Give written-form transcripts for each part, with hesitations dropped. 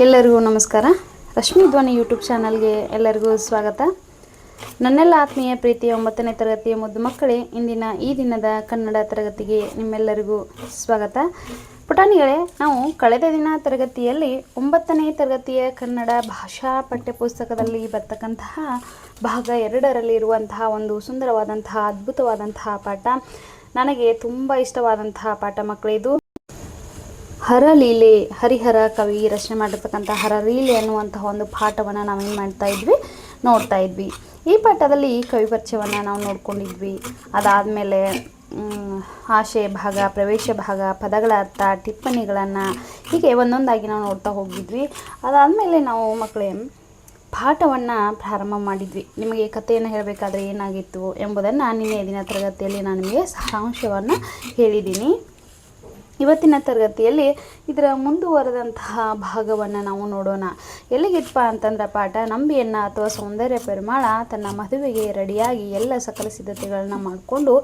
ಎಲ್ಲರಿಗೂ ನಮಸ್ಕಾರ. ರಶ್ಮಿ ಧ್ವನಿ ಯೂಟ್ಯೂಬ್ ಚಾನಲ್ಗೆ ಎಲ್ಲರಿಗೂ ಸ್ವಾಗತ. ನನ್ನೆಲ್ಲ ಆತ್ಮೀಯ ಪ್ರೀತಿಯ 9ನೇ ತರಗತಿಯ ಮುದ್ದು ಮಕ್ಕಳೇ, ಇಂದಿನ ಈ ದಿನದ ಕನ್ನಡ ತರಗತಿಗೆ ನಿಮ್ಮೆಲ್ಲರಿಗೂ ಸ್ವಾಗತ. ಪುಟಾಣಿಗಳೇ, ನಾವು ಕಳೆದ ದಿನ ತರಗತಿಯಲ್ಲಿ 9ನೇ ತರಗತಿಯ ಕನ್ನಡ ಭಾಷಾ ಪಠ್ಯಪುಸ್ತಕದಲ್ಲಿ ಬರ್ತಕ್ಕಂತಹ ಭಾಗ 2ರಲ್ಲಿ ಇರುವಂತಹ ಒಂದು ಸುಂದರವಾದಂತಹ ಅದ್ಭುತವಾದಂತಹ ಪಾಠ, ನನಗೆ ತುಂಬ ಇಷ್ಟವಾದಂತಹ ಪಾಠ ಮಕ್ಕಳೇ. ಇದು ಹರಲೀಲೆ, ಹರಿಹರ ಕವಿ ರಚನೆ ಮಾಡಿರ್ತಕ್ಕಂಥ ಹರಲೀಲೆ ಅನ್ನುವಂತಹ ಒಂದು ಪಾಠವನ್ನು ನಾವೇನು ನೋಡ್ತಾ ಇದ್ವಿ. ಈ ಪಾಠದಲ್ಲಿ ಕವಿ ಪರಿಚಯವನ್ನು ನಾವು ನೋಡ್ಕೊಂಡಿದ್ವಿ. ಅದಾದಮೇಲೆ ಆಶಯ ಭಾಗ, ಪ್ರವೇಶ ಭಾಗ, ಪದಗಳ ಅರ್ಥ, ಟಿಪ್ಪಣಿಗಳನ್ನು ಹೀಗೆ ಒಂದೊಂದಾಗಿ ನಾವು ನೋಡ್ತಾ ಹೋಗಿದ್ವಿ. ಅದಾದಮೇಲೆ ನಾವು ಮಕ್ಕಳೇ ಪಾಠವನ್ನು ಪ್ರಾರಂಭ ಮಾಡಿದ್ವಿ. ನಿಮಗೆ ಕಥೆಯನ್ನು ಹೇಳಬೇಕಾದ್ರೆ ಏನಾಗಿತ್ತು ಎಂಬುದನ್ನು ನಿನ್ನೆ ದಿನ ತರಗತಿಯಲ್ಲಿ ನಾನು ನಿಮಗೆ ಸಾರಾಂಶವನ್ನು ಹೇಳಿದ್ದೀನಿ. ಇವತ್ತಿನ ತರಗತಿಯಲ್ಲಿ ಇದರ ಮುಂದುವರೆದಂತಹ ಭಾಗವನ್ನು ನಾವು ನೋಡೋಣ. ಎಲ್ಲಿಗಿತ್ತಪ್ಪ ಅಂತಂದ್ರೆ ಪಾಠ, ನಂಬಿಯನ್ನ ಅಥವಾ ಸೌಂದರ್ಯ ಪೆರುಮಾಳ ತನ್ನ ಮದುವೆಗೆ ರೆಡಿಯಾಗಿ ಎಲ್ಲ ಸಕಲ ಸಿದ್ಧತೆಗಳನ್ನ ಮಾಡಿಕೊಂಡು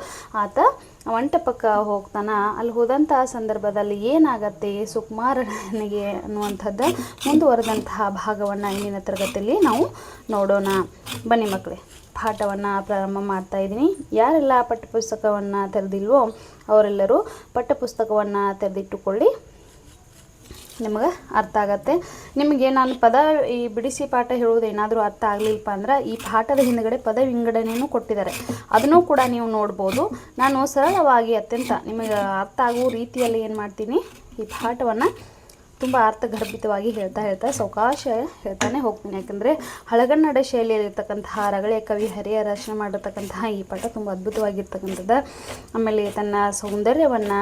ಆತ ಮಂಟಪಕ್ಕೆ ಹೋಗ್ತಾನ. ಅಲ್ಲಿ ಹೋದಂಥ ಸಂದರ್ಭದಲ್ಲಿ ಏನಾಗತ್ತೆ ಸುಕುಮಾರನಿಗೆ ಅನ್ನುವಂಥದ್ದು ಮುಂದುವರೆದಂತಹ ಭಾಗವನ್ನು ಇಂದಿನ ತರಗತಿಯಲ್ಲಿ ನಾವು ನೋಡೋಣ. ಬನ್ನಿ ಮಕ್ಕಳೇ, ಪಾಠವನ್ನು ಪ್ರಾರಂಭ ಮಾಡ್ತಾ ಇದ್ದೀನಿ. ಯಾರೆಲ್ಲ ಪಠ್ಯಪುಸ್ತಕವನ್ನು ತೆರೆದಿಲ್ವೋ ಅವರೆಲ್ಲರೂ ಪಠ್ಯಪುಸ್ತಕವನ್ನು ತೆರೆದಿಟ್ಟುಕೊಳ್ಳಿ, ನಿಮಗೆ ಅರ್ಥ ಆಗತ್ತೆ. ನಿಮಗೆ ನಾನು ಪದ ಈ ಬಿಡಿಸಿ ಪಾಠ ಹೇಳುವುದು ಏನಾದರೂ ಅರ್ಥ ಆಗಲಿಲ್ಲಪ್ಪ ಅಂದ್ರೆ ಈ ಪಾಠದ ಹಿಂದುಗಡೆ ಪದ ವಿಂಗಡಣೆಯನ್ನು ಕೊಟ್ಟಿದ್ದಾರೆ, ಅದನ್ನು ಕೂಡ ನೀವು ನೋಡ್ಬೋದು. ನಾನು ಸರಳವಾಗಿ ಅತ್ಯಂತ ನಿಮಗೆ ಅರ್ಥ ಆಗುವ ರೀತಿಯಲ್ಲಿ ಏನು ಮಾಡ್ತೀನಿ, ಈ ಪಾಠವನ್ನು ತುಂಬ ಅರ್ಥಗರ್ಭಿತವಾಗಿ ಹೇಳ್ತಾ ಸಾವಕಾಶ ಹೇಳ್ತಾನೆ ಹೋಗ್ತೀನಿ. ಯಾಕಂದರೆ ಹಳಗನ್ನಡ ಶೈಲಿಯಲ್ಲಿರ್ತಕ್ಕಂತಹ ರಗಳೆ ಕವಿ ಹರಿಯ ರಚನೆ ಮಾಡಿರ್ತಕ್ಕಂತಹ ಈ ಪಾಠ ತುಂಬ ಅದ್ಭುತವಾಗಿರ್ತಕ್ಕಂಥದ್ದು. ಆಮೇಲೆ ತನ್ನ ಸೌಂದರ್ಯವನ್ನು,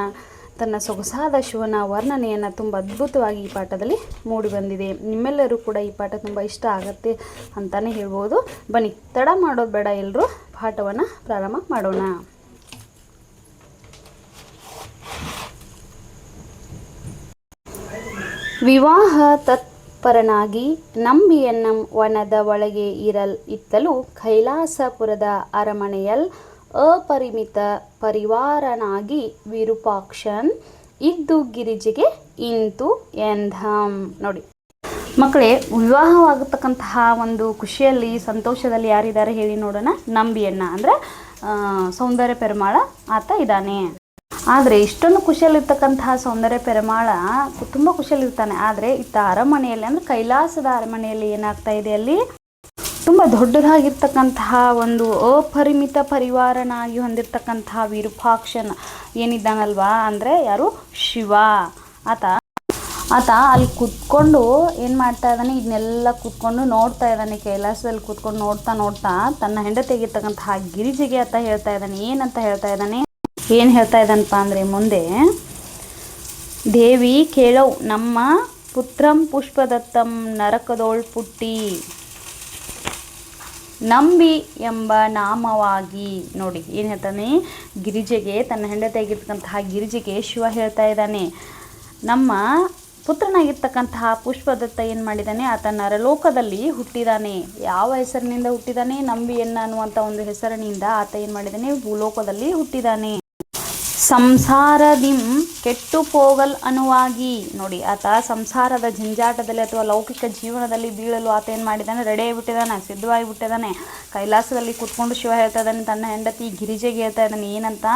ತನ್ನ ಸೊಗಸಾದ ಶಿವನ ವರ್ಣನೆಯನ್ನು ತುಂಬ ಅದ್ಭುತವಾಗಿ ಈ ಪಾಠದಲ್ಲಿ ಮೂಡಿ ಬಂದಿದೆ. ನಿಮ್ಮೆಲ್ಲರೂ ಕೂಡ ಈ ಪಾಠ ತುಂಬ ಇಷ್ಟ ಆಗತ್ತೆ ಅಂತಲೇ ಹೇಳ್ಬೋದು. ಬನ್ನಿ, ತಡ ಮಾಡೋದು ಬೇಡ, ಎಲ್ಲರೂ ಪಾಠವನ್ನು ಪ್ರಾರಂಭ ಮಾಡೋಣ. ವಿವಾಹ ತತ್ಪರನಾಗಿ ನಂಬಿಯನ್ನಂ ವನದ ಒಳಗೆ ಇತ್ತಲು ಕೈಲಾಸಪುರದ ಅರಮನೆಯಲ್ ಅಪರಿಮಿತ ಪರಿವಾರನಾಗಿ ವಿರೂಪಾಕ್ಷನ್ ಇದ್ದು ಗಿರಿಜೆಗೆ ಇಂತು ಎಂಧಂ. ನೋಡಿ ಮಕ್ಕಳೇ, ವಿವಾಹವಾಗತಕ್ಕಂತಹ ಒಂದು ಖುಷಿಯಲ್ಲಿ ಸಂತೋಷದಲ್ಲಿ ಯಾರಿದ್ದಾರೆ ಹೇಳಿ ನೋಡೋಣ. ನಂಬಿಯನ್ನ ಅಂದರೆ ಸೌಂದರ್ಯ ಪೆರುಮಾಳ ಆತ ಇದ್ದಾನೆ. ಆದರೆ ಇಷ್ಟೊಂದು ಖುಷಿಯಲ್ಲಿರ್ತಕ್ಕಂತಹ ಸೌಂದರ್ಯ ಪೆರುಮಾಳ ತುಂಬ ಖುಷಿಯಲ್ಲಿರ್ತಾನೆ. ಆದರೆ ಇತ್ತ ಅರಮನೆಯಲ್ಲಿ ಅಂದರೆ ಕೈಲಾಸದ ಅರಮನೆಯಲ್ಲಿ ಏನಾಗ್ತಾ ಇದೆ, ಅಲ್ಲಿ ತುಂಬ ದೊಡ್ಡದಾಗಿರ್ತಕ್ಕಂತಹ ಒಂದು ಅಪರಿಮಿತ ಪರಿವಾರನಾಗಿ ಹೊಂದಿರತಕ್ಕಂತಹ ವಿರೂಪಾಕ್ಷನ ಏನಿದ್ದಾನಲ್ವಾ, ಅಂದರೆ ಯಾರು, ಶಿವ. ಆತ ಅಲ್ಲಿ ಕೂತ್ಕೊಂಡು ಏನು ಮಾಡ್ತಾ ಇದ್ದಾನೆ, ಇದನ್ನೆಲ್ಲ ಕೂತ್ಕೊಂಡು ನೋಡ್ತಾ ಇದ್ದಾನೆ. ಕೈಲಾಸದಲ್ಲಿ ಕೂತ್ಕೊಂಡು ನೋಡ್ತಾ ತನ್ನ ಹೆಂಡತಿಯಾಗಿರ್ತಕ್ಕಂತಹ ಗಿರಿಜೆಗೆ ಆತ ಹೇಳ್ತಾ ಇದ್ದಾನೆ. ಏನಂತ ಹೇಳ್ತಾ ಇದ್ದಾನೆ, ಏನು ಹೇಳ್ತಾ ಇದ್ದಾನಪ್ಪ ಅಂದರೆ ಮುಂದೆ, ದೇವಿ ಕೇಳವ್ ನಮ್ಮ ಪುತ್ರಂ ಪುಷ್ಪದತ್ತಂ ನರಕದೋಳ್ ಪುಟ್ಟಿ ನಂಬಿ ಎಂಬ ನಾಮವಾಗಿ. ನೋಡಿ ಏನು ಹೇಳ್ತಾನೆ, ಗಿರಿಜೆಗೆ, ತನ್ನ ಹೆಂಡತಿಯಾಗಿರ್ತಕ್ಕಂತಹ ಗಿರಿಜೆಗೆ ಶಿವ ಹೇಳ್ತಾ ಇದ್ದಾನೆ, ನಮ್ಮ ಪುತ್ರನಾಗಿರ್ತಕ್ಕಂತಹ ಪುಷ್ಪದತ್ತ ಏನು ಮಾಡಿದ್ದಾನೆ, ಆತ ನರಲೋಕದಲ್ಲಿ ಹುಟ್ಟಿದ್ದಾನೆ. ಯಾವ ಹೆಸರಿನಿಂದ ಹುಟ್ಟಿದ್ದಾನೆ, ನಂಬಿಯನ್ನ ಅನ್ನುವಂಥ ಒಂದು ಹೆಸರಿನಿಂದ ಆತ ಏನು ಮಾಡಿದ್ದಾನೆ, ಭೂಲೋಕದಲ್ಲಿ ಹುಟ್ಟಿದ್ದಾನೆ. ಸಂಸಾರದಿಂ ಕೆಟ್ಟು ಪೋಗಲ್ ಅನುವಾಗಿ. ನೋಡಿ, ಆತ ಸಂಸಾರದ ಜಂಜಾಟದಲ್ಲಿ ಅಥವಾ ಲೌಕಿಕ ಜೀವನದಲ್ಲಿ ಬೀಳಲು ಆತ ಏನು ಮಾಡಿದ್ದಾನೆ, ರೆಡಿ ಆಗಿಬಿಟ್ಟಿದ್ದಾನೆ, ಸಿದ್ಧವಾಗಿಬಿಟ್ಟಿದ್ದಾನೆ. ಕೈಲಾಸದಲ್ಲಿ ಕೂತ್ಕೊಂಡು ಶಿವ ಹೇಳ್ತಾ ಇದ್ದಾನೆ ತನ್ನ ಹೆಂಡತಿ ಗಿರಿಜೆಗೆ ಹೇಳ್ತಾ ಇದ್ದಾನೆ ಏನಂತ,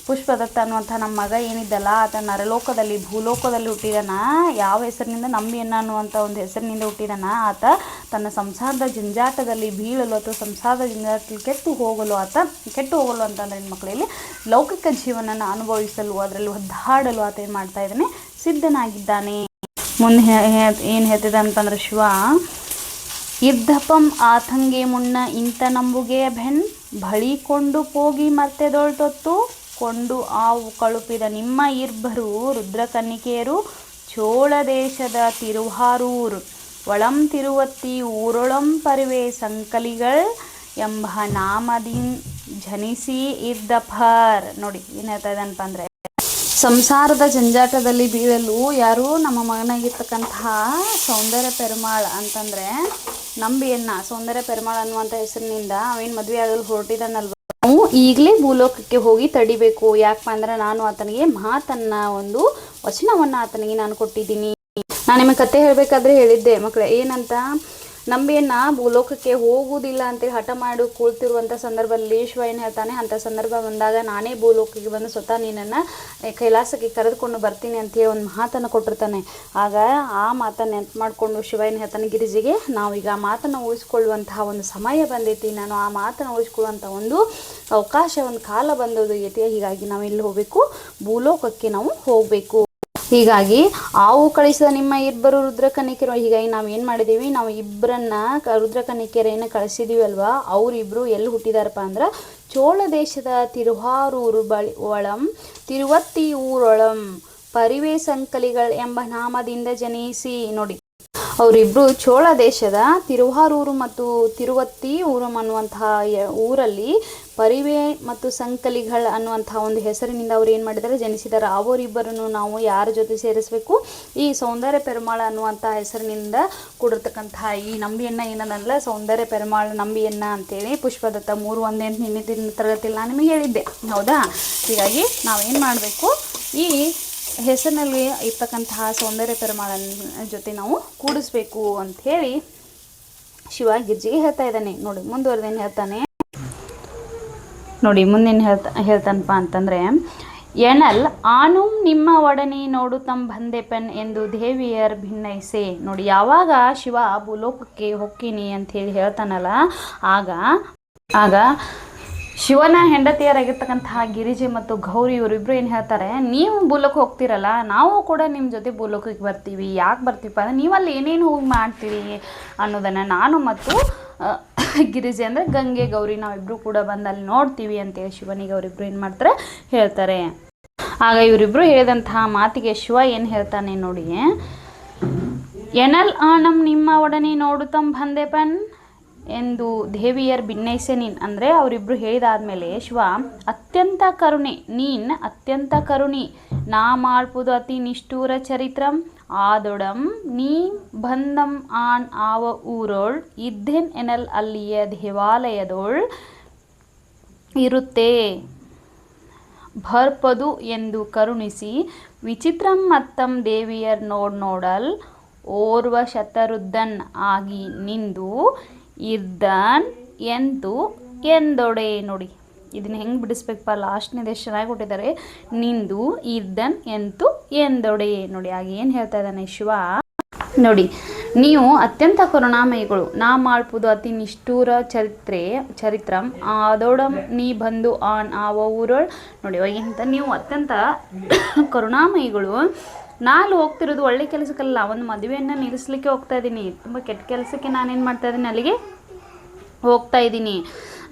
ಪುಷ್ಪದತ್ತ ಅನ್ನುವಂಥ ನಮ್ಮ ಮಗ ಏನಿದ್ದಲ್ಲ ಆತ ನರಲೋಕದಲ್ಲಿ ಭೂಲೋಕದಲ್ಲಿ ಹುಟ್ಟಿದಾನ. ಯಾವ ಹೆಸರಿನಿಂದ, ನಂಬಿಯನ್ನ ಅನ್ನುವಂಥ ಒಂದು ಹೆಸರಿನಿಂದ ಹುಟ್ಟಿದಾನ. ಆತ ತನ್ನ ಸಂಸಾರದ ಜಂಜಾಟದಲ್ಲಿ ಬೀಳಲು ಅಥವಾ ಸಂಸಾರದ ಜಂಜಾಟದಲ್ಲಿ ಕೆಟ್ಟು ಹೋಗಲು ಅಂತಂದರೆ ಮಕ್ಕಳಲ್ಲಿ ಲೌಕಿಕ ಜೀವನನ ಅನುಭವಿಸಲು, ಅದರಲ್ಲಿ ಒದ್ದಾಡಲು ಆತ ಏನು ಮಾಡ್ತಾ ಇದ್ದಾನೆ, ಸಿದ್ಧನಾಗಿದ್ದಾನೆ. ಮುಂದೆ ಏನು ಹೇಳ್ತಿದ್ದ ಅಂತಂದ್ರೆ ಶಿವ, ಇರ್ಧಪಂ ಆತಂಗೆ ಮುನ್ನ ಇಂಥ ನಂಬುಗೆ ಬೆನ್ ಬಳಿಕೊಂಡು ಹೋಗಿ ಮರ್ತೆದೊಳ್ತೊತ್ತು ಕೊಂಡು ಆವು ಕಳುಪಿದ ನಿಮ್ಮ ಇಬ್ಬರು ರುದ್ರಕನ್ನಿಕೆಯರು ಚೋಳ ದೇಶದ ತಿರುವಾರೂರ್ ಒಳಂ ತಿರುವತ್ತಿ ಊರೊಳಂ ಪರಿವೆ ಸಂಕಲಿಗಳ್ ಎಂಬ ನಾಮದಿನ್ ಜನಿಸಿ ಇರ್ದಫರ್. ನೋಡಿ ಏನು ಹೇಳ್ತಾ ಇದ್ದಾನಪ್ಪ ಅಂದರೆ, ಸಂಸಾರದ ಜಂಜಾಟದಲ್ಲಿ ಬೀಳಲು ಯಾರು, ನಮ್ಮ ಮಗನಾಗಿರ್ತಕ್ಕಂತಹ ಸೌಂದರ್ಯ ಪೆರುಮಾಳ್ ಅಂತಂದರೆ ನಂಬಿಯನ್ನ, ಸೌಂದರ್ಯ ಪೆರುಮಾಳ್ ಅನ್ನುವಂಥ ಹೆಸರಿನಿಂದ ಅವೇನು ಮದುವೆ ಆಗಲು ಹೊರಟಿದ್ದಾನಲ್ವ, ನಾವು ಈಗಲೇ ಭೂಲೋಕಕ್ಕೆ ಹೋಗಿ ತಡಿಬೇಕು. ಯಾಕಪ್ಪ ಅಂದ್ರೆ ನಾನು ಆತನಿಗೆ ಮಾತನ್ನ, ಒಂದು ವಚನವನ್ನು ಆತನಿಗೆ ನಾನು ಕೊಟ್ಟಿದ್ದೀನಿ. ನಾನು ನಿಮಗೆ ಕತೆ ಹೇಳಬೇಕಾದ್ರೆ ಹೇಳಿದ್ದೆ ಮಕ್ಕಳೇ, ಏನಂತ ನಂಬಿಯನ್ನ ಭೂಲೋಕಕ್ಕೆ ಹೋಗುವುದಿಲ್ಲ ಅಂತೇಳಿ ಹಠ ಮಾಡಿ ಕೂಳ್ತಿರುವಂಥ ಸಂದರ್ಭದಲ್ಲಿ ಶಿವ ಏನು ಹೇಳ್ತಾನೆ, ಅಂಥ ಸಂದರ್ಭ ಬಂದಾಗ ನಾನೇ ಭೂಲೋಕಕ್ಕೆ ಬಂದು ಸ್ವತಃ ನೀನನ್ನು ಕೈಲಾಸಕ್ಕೆ ಕರೆದುಕೊಂಡು ಬರ್ತೀನಿ ಅಂತೇಳಿ ಒಂದು ಮಾತನ್ನು ಕೊಟ್ಟಿರ್ತಾನೆ. ಆಗ ಆ ಮಾತನ್ನು ನೆನಪು ಮಾಡಿಕೊಂಡು ಶಿವ ಏನು ಹೇಳ್ತಾನೆ ಗಿರಿಜೆಗೆ, ನಾವೀಗ ಆ ಮಾತನ್ನು ಉಳಿಸ್ಕೊಳ್ಳುವಂತಹ ಒಂದು ಸಮಯ ಬಂದೈತಿ, ನಾನು ಆ ಮಾತನ್ನು ಉಳಿಸ್ಕೊಳ್ಳುವಂಥ ಒಂದು ಅವಕಾಶ, ಒಂದು ಕಾಲ ಬಂದದ್ದು ಐತಿ, ಹೀಗಾಗಿ ನಾವು ಎಲ್ಲಿ ಹೋಗಬೇಕು, ಭೂಲೋಕಕ್ಕೆ ನಾವು ಹೋಗಬೇಕು. ಹೀಗಾಗಿ ಆವು ಕಳಿಸಿದ ನಿಮ್ಮ ಇಬ್ಬರು ರುದ್ರಕನ್ನಿಕೆರು, ಹೀಗಾಗಿ ನಾವು ಏನು ಮಾಡಿದ್ದೀವಿ, ನಾವು ಇಬ್ಬರನ್ನ ರುದ್ರಕನ್ನಿಕೆರೆಯನ್ನು ಕಳಿಸಿದ್ದೀವಿ ಅಲ್ವಾ, ಅವರಿಬ್ಬರು ಎಲ್ಲಿ ಹುಟ್ಟಿದಾರಪ್ಪ ಅಂದ್ರೆ ಚೋಳ ದೇಶದ ತಿರುವಾರೂರು ಒಳಂ ತಿರುವತ್ತಿ ಊರೊಳಂ ಪರಿವೇ ಸಂಕಲಿಗಳು ಎಂಬ ನಾಮದಿಂದ ಜನಿಸಿ. ನೋಡಿ, ಅವರಿಬ್ಬರು ಚೋಳ ದೇಶದ ತಿರುವಾರೂರು ಮತ್ತು ತಿರುವತ್ತಿ ಊರಂ ಅನ್ನುವಂತಹ ಊರಲ್ಲಿ ಪರಿವೆ ಮತ್ತು ಸಂಕಲಿಗಳು ಅನ್ನುವಂತಹ ಒಂದು ಹೆಸರಿನಿಂದ ಅವ್ರು ಏನು ಮಾಡಿದ್ದಾರೆ, ಜನಿಸಿದ್ದಾರೆ. ಅವರಿಬ್ಬರನ್ನು ನಾವು ಯಾರ ಜೊತೆ ಸೇರಿಸಬೇಕು, ಈ ಸೌಂದರ್ಯ ಪೆರುಮಾಳ ಅನ್ನುವಂಥ ಹೆಸರಿನಿಂದ ಕೂಡಿರ್ತಕ್ಕಂತಹ ಈ ನಂಬಿಯನ್ನು ಏನದಲ್ಲ, ಸೌಂದರ್ಯ ಪೆರುಮಾಳ ನಂಬಿಯನ್ನ ಅಂತೇಳಿ ಪುಷ್ಪದತ್ತ 3:1 ಅಂತ ನಿನ್ನೆ ತರಗತಿಯಲ್ಲಿ ನಾನು ನಿಮಗೆ ಹೇಳಿದ್ದೆ, ಹೌದಾ. ಹೀಗಾಗಿ ನಾವೇನು ಮಾಡಬೇಕು, ಈ ಹೆಸರಿನಲ್ಲಿ ಇರ್ತಕ್ಕಂತಹ ಸೌಂದರ್ಯ ಪೆರುಮಾಳನ ಜೊತೆ ನಾವು ಕೂಡಿಸ್ಬೇಕು ಅಂಥೇಳಿ ಶಿವ ಗಿರ್ಜಿಗೆ ಹೇಳ್ತಾ ಇದ್ದಾನೆ. ನೋಡಿ ಮುಂದುವರೆದೇನು ಹೇಳ್ತಾನೆ ನೋಡಿ, ಮುಂದೇನು ಹೇಳ್ತಾನಪ್ಪ ಅಂತಂದರೆ, ಎಣಲ್ ಆನುಂ ನಿಮ್ಮ ಒಡನೆ ನೋಡು ತಮ್ಮ ಬಂದೆಪನ್ ಎಂದು ದೇವಿಯರ್ ಭಿನ್ನೈಸೆ. ನೋಡಿ, ಯಾವಾಗ ಶಿವ ಭೂಲೋಕಕ್ಕೆ ಹೊಕ್ಕಿನಿ ಅಂಥೇಳಿ ಹೇಳ್ತಾನಲ್ಲ, ಆಗ ಶಿವನ ಹೆಂಡತಿಯರಾಗಿರ್ತಕ್ಕಂತಹ ಗಿರಿಜೆ ಮತ್ತು ಗೌರಿ ಇವರಿಬ್ಬರು ಏನು ಹೇಳ್ತಾರೆ, ನೀವು ಭೂಲೋಕ ಹೋಗ್ತಿರಲ್ಲ, ನಾವು ಕೂಡ ನಿಮ್ಮ ಜೊತೆ ಭೂಲೋಕಕ್ಕೆ ಬರ್ತೀವಿ. ಯಾಕೆ ಬರ್ತೀವಪ್ಪ ಅಂದರೆ ನೀವಲ್ಲಿ ಏನೇನು ಹೋಗಿ ಮಾಡ್ತೀರಿ ಅನ್ನೋದನ್ನು ನಾನು ಮತ್ತು ಗಿರಿಜೆ ಅಂದರೆ ಗಂಗೆ ಗೌರಿ ನಾವಿಬ್ಬರು ಕೂಡ ಬಂದು ಅಲ್ಲಿ ನೋಡ್ತೀವಿ ಅಂತೇಳಿ ಶಿವನಿಗೆ ಅವರಿಬ್ಬರು ಏನು ಮಾಡ್ತಾರೆ, ಹೇಳ್ತಾರೆ. ಆಗ ಇವರಿಬ್ಬರು ಹೇಳಿದಂತಹ ಮಾತಿಗೆ ಶಿವ ಏನು ಹೇಳ್ತಾನೆ ನೋಡಿ, ಎನಲ್ ಆನಂ ನಿಮ್ಮ ಒಡನೆ ನೋಡು ತಮ್ಮ ಬಂದೆಪನ್ ಎಂದು ದೇವಿಯರ್ ಭಿನ್ನೈಸೆನೀನ್. ಅಂದರೆ ಅವರಿಬ್ಬರು ಹೇಳಿದಾದ್ಮೇಲೆ ಶಿವ ಅತ್ಯಂತ ಕರುಣೆ, ನೀನ್ ಅತ್ಯಂತ ಕರುಣಿ, ನಾ ಮಾಡ್ಪುದು ಅತಿ ನಿಷ್ಠೂರ ಚರಿತ್ರಂ ಆದೊಡಂ ನೀ ಬಂದಂ ಆನ್ ಆವ ಊರೋಳ್ ಇದ್ದೇನ್ ಎನಲ್ ಅಲ್ಲಿಯ ದೇವಾಲಯದೋಳ್ ಇರುತ್ತೆ ಭರ್ಪದು ಎಂದು ಕರುಣಿಸಿ ವಿಚಿತ್ರಂ ಮತ್ತಂ ದೇವಿಯರ್ ನೋಡಲ್ ಓರ್ವ ಶತರುದ್ಧನ್ ಆಗಿ ನಿಂದು ಇರ್ದನ್ ಎಂತು ಎಂದೊಡೆ. ನೋಡಿ, ಇದನ್ನ ಹೆಂಗೆ ಬಿಡಿಸ್ಬೇಕಪ್ಪ, ಲಾಸ್ಟ್ನೇದು ಎಷ್ಟು ಚೆನ್ನಾಗಿ ಕೊಟ್ಟಿದ್ದಾರೆ, ನಿಂದು ಇರ್ದನ್ ಎಂತು ಎಂದೊಡೆ. ನೋಡಿ, ಆಗ ಏನು ಹೇಳ್ತಾ ಇದ್ದಾನೆ ಶಿವ, ನೋಡಿ, ನೀವು ಅತ್ಯಂತ ಕರುಣಾಮಯಿಗಳು, ನಾ ಮಾಡ್ಪುದು ಅತಿ ನಿಷ್ಠೂರ ಚರಿತ್ರಂ ಆದೋಡಂ ನೀ ಬಂದು ಆನ್ ಆವ ಊರೋಳ್. ನೋಡಿ, ಅವಾಗಂತ ನೀವು ಅತ್ಯಂತ ಕರುಣಾಮಯಿಗಳು, ನಾನು ಹೋಗ್ತಿರೋದು ಒಳ್ಳೆ ಕೆಲಸಕ್ಕಲ್ಲ, ಒಂದು ಮದುವೆಯನ್ನು ನಿಲ್ಲಿಸ್ಲಿಕ್ಕೆ ಹೋಗ್ತಾ ಇದ್ದೀನಿ, ತುಂಬ ಕೆಟ್ಟ ಕೆಲಸಕ್ಕೆ ನಾನೇನು ಮಾಡ್ತಾ ಇದ್ದೀನಿ, ಅಲ್ಲಿಗೆ ಹೋಗ್ತಾ ಇದ್ದೀನಿ.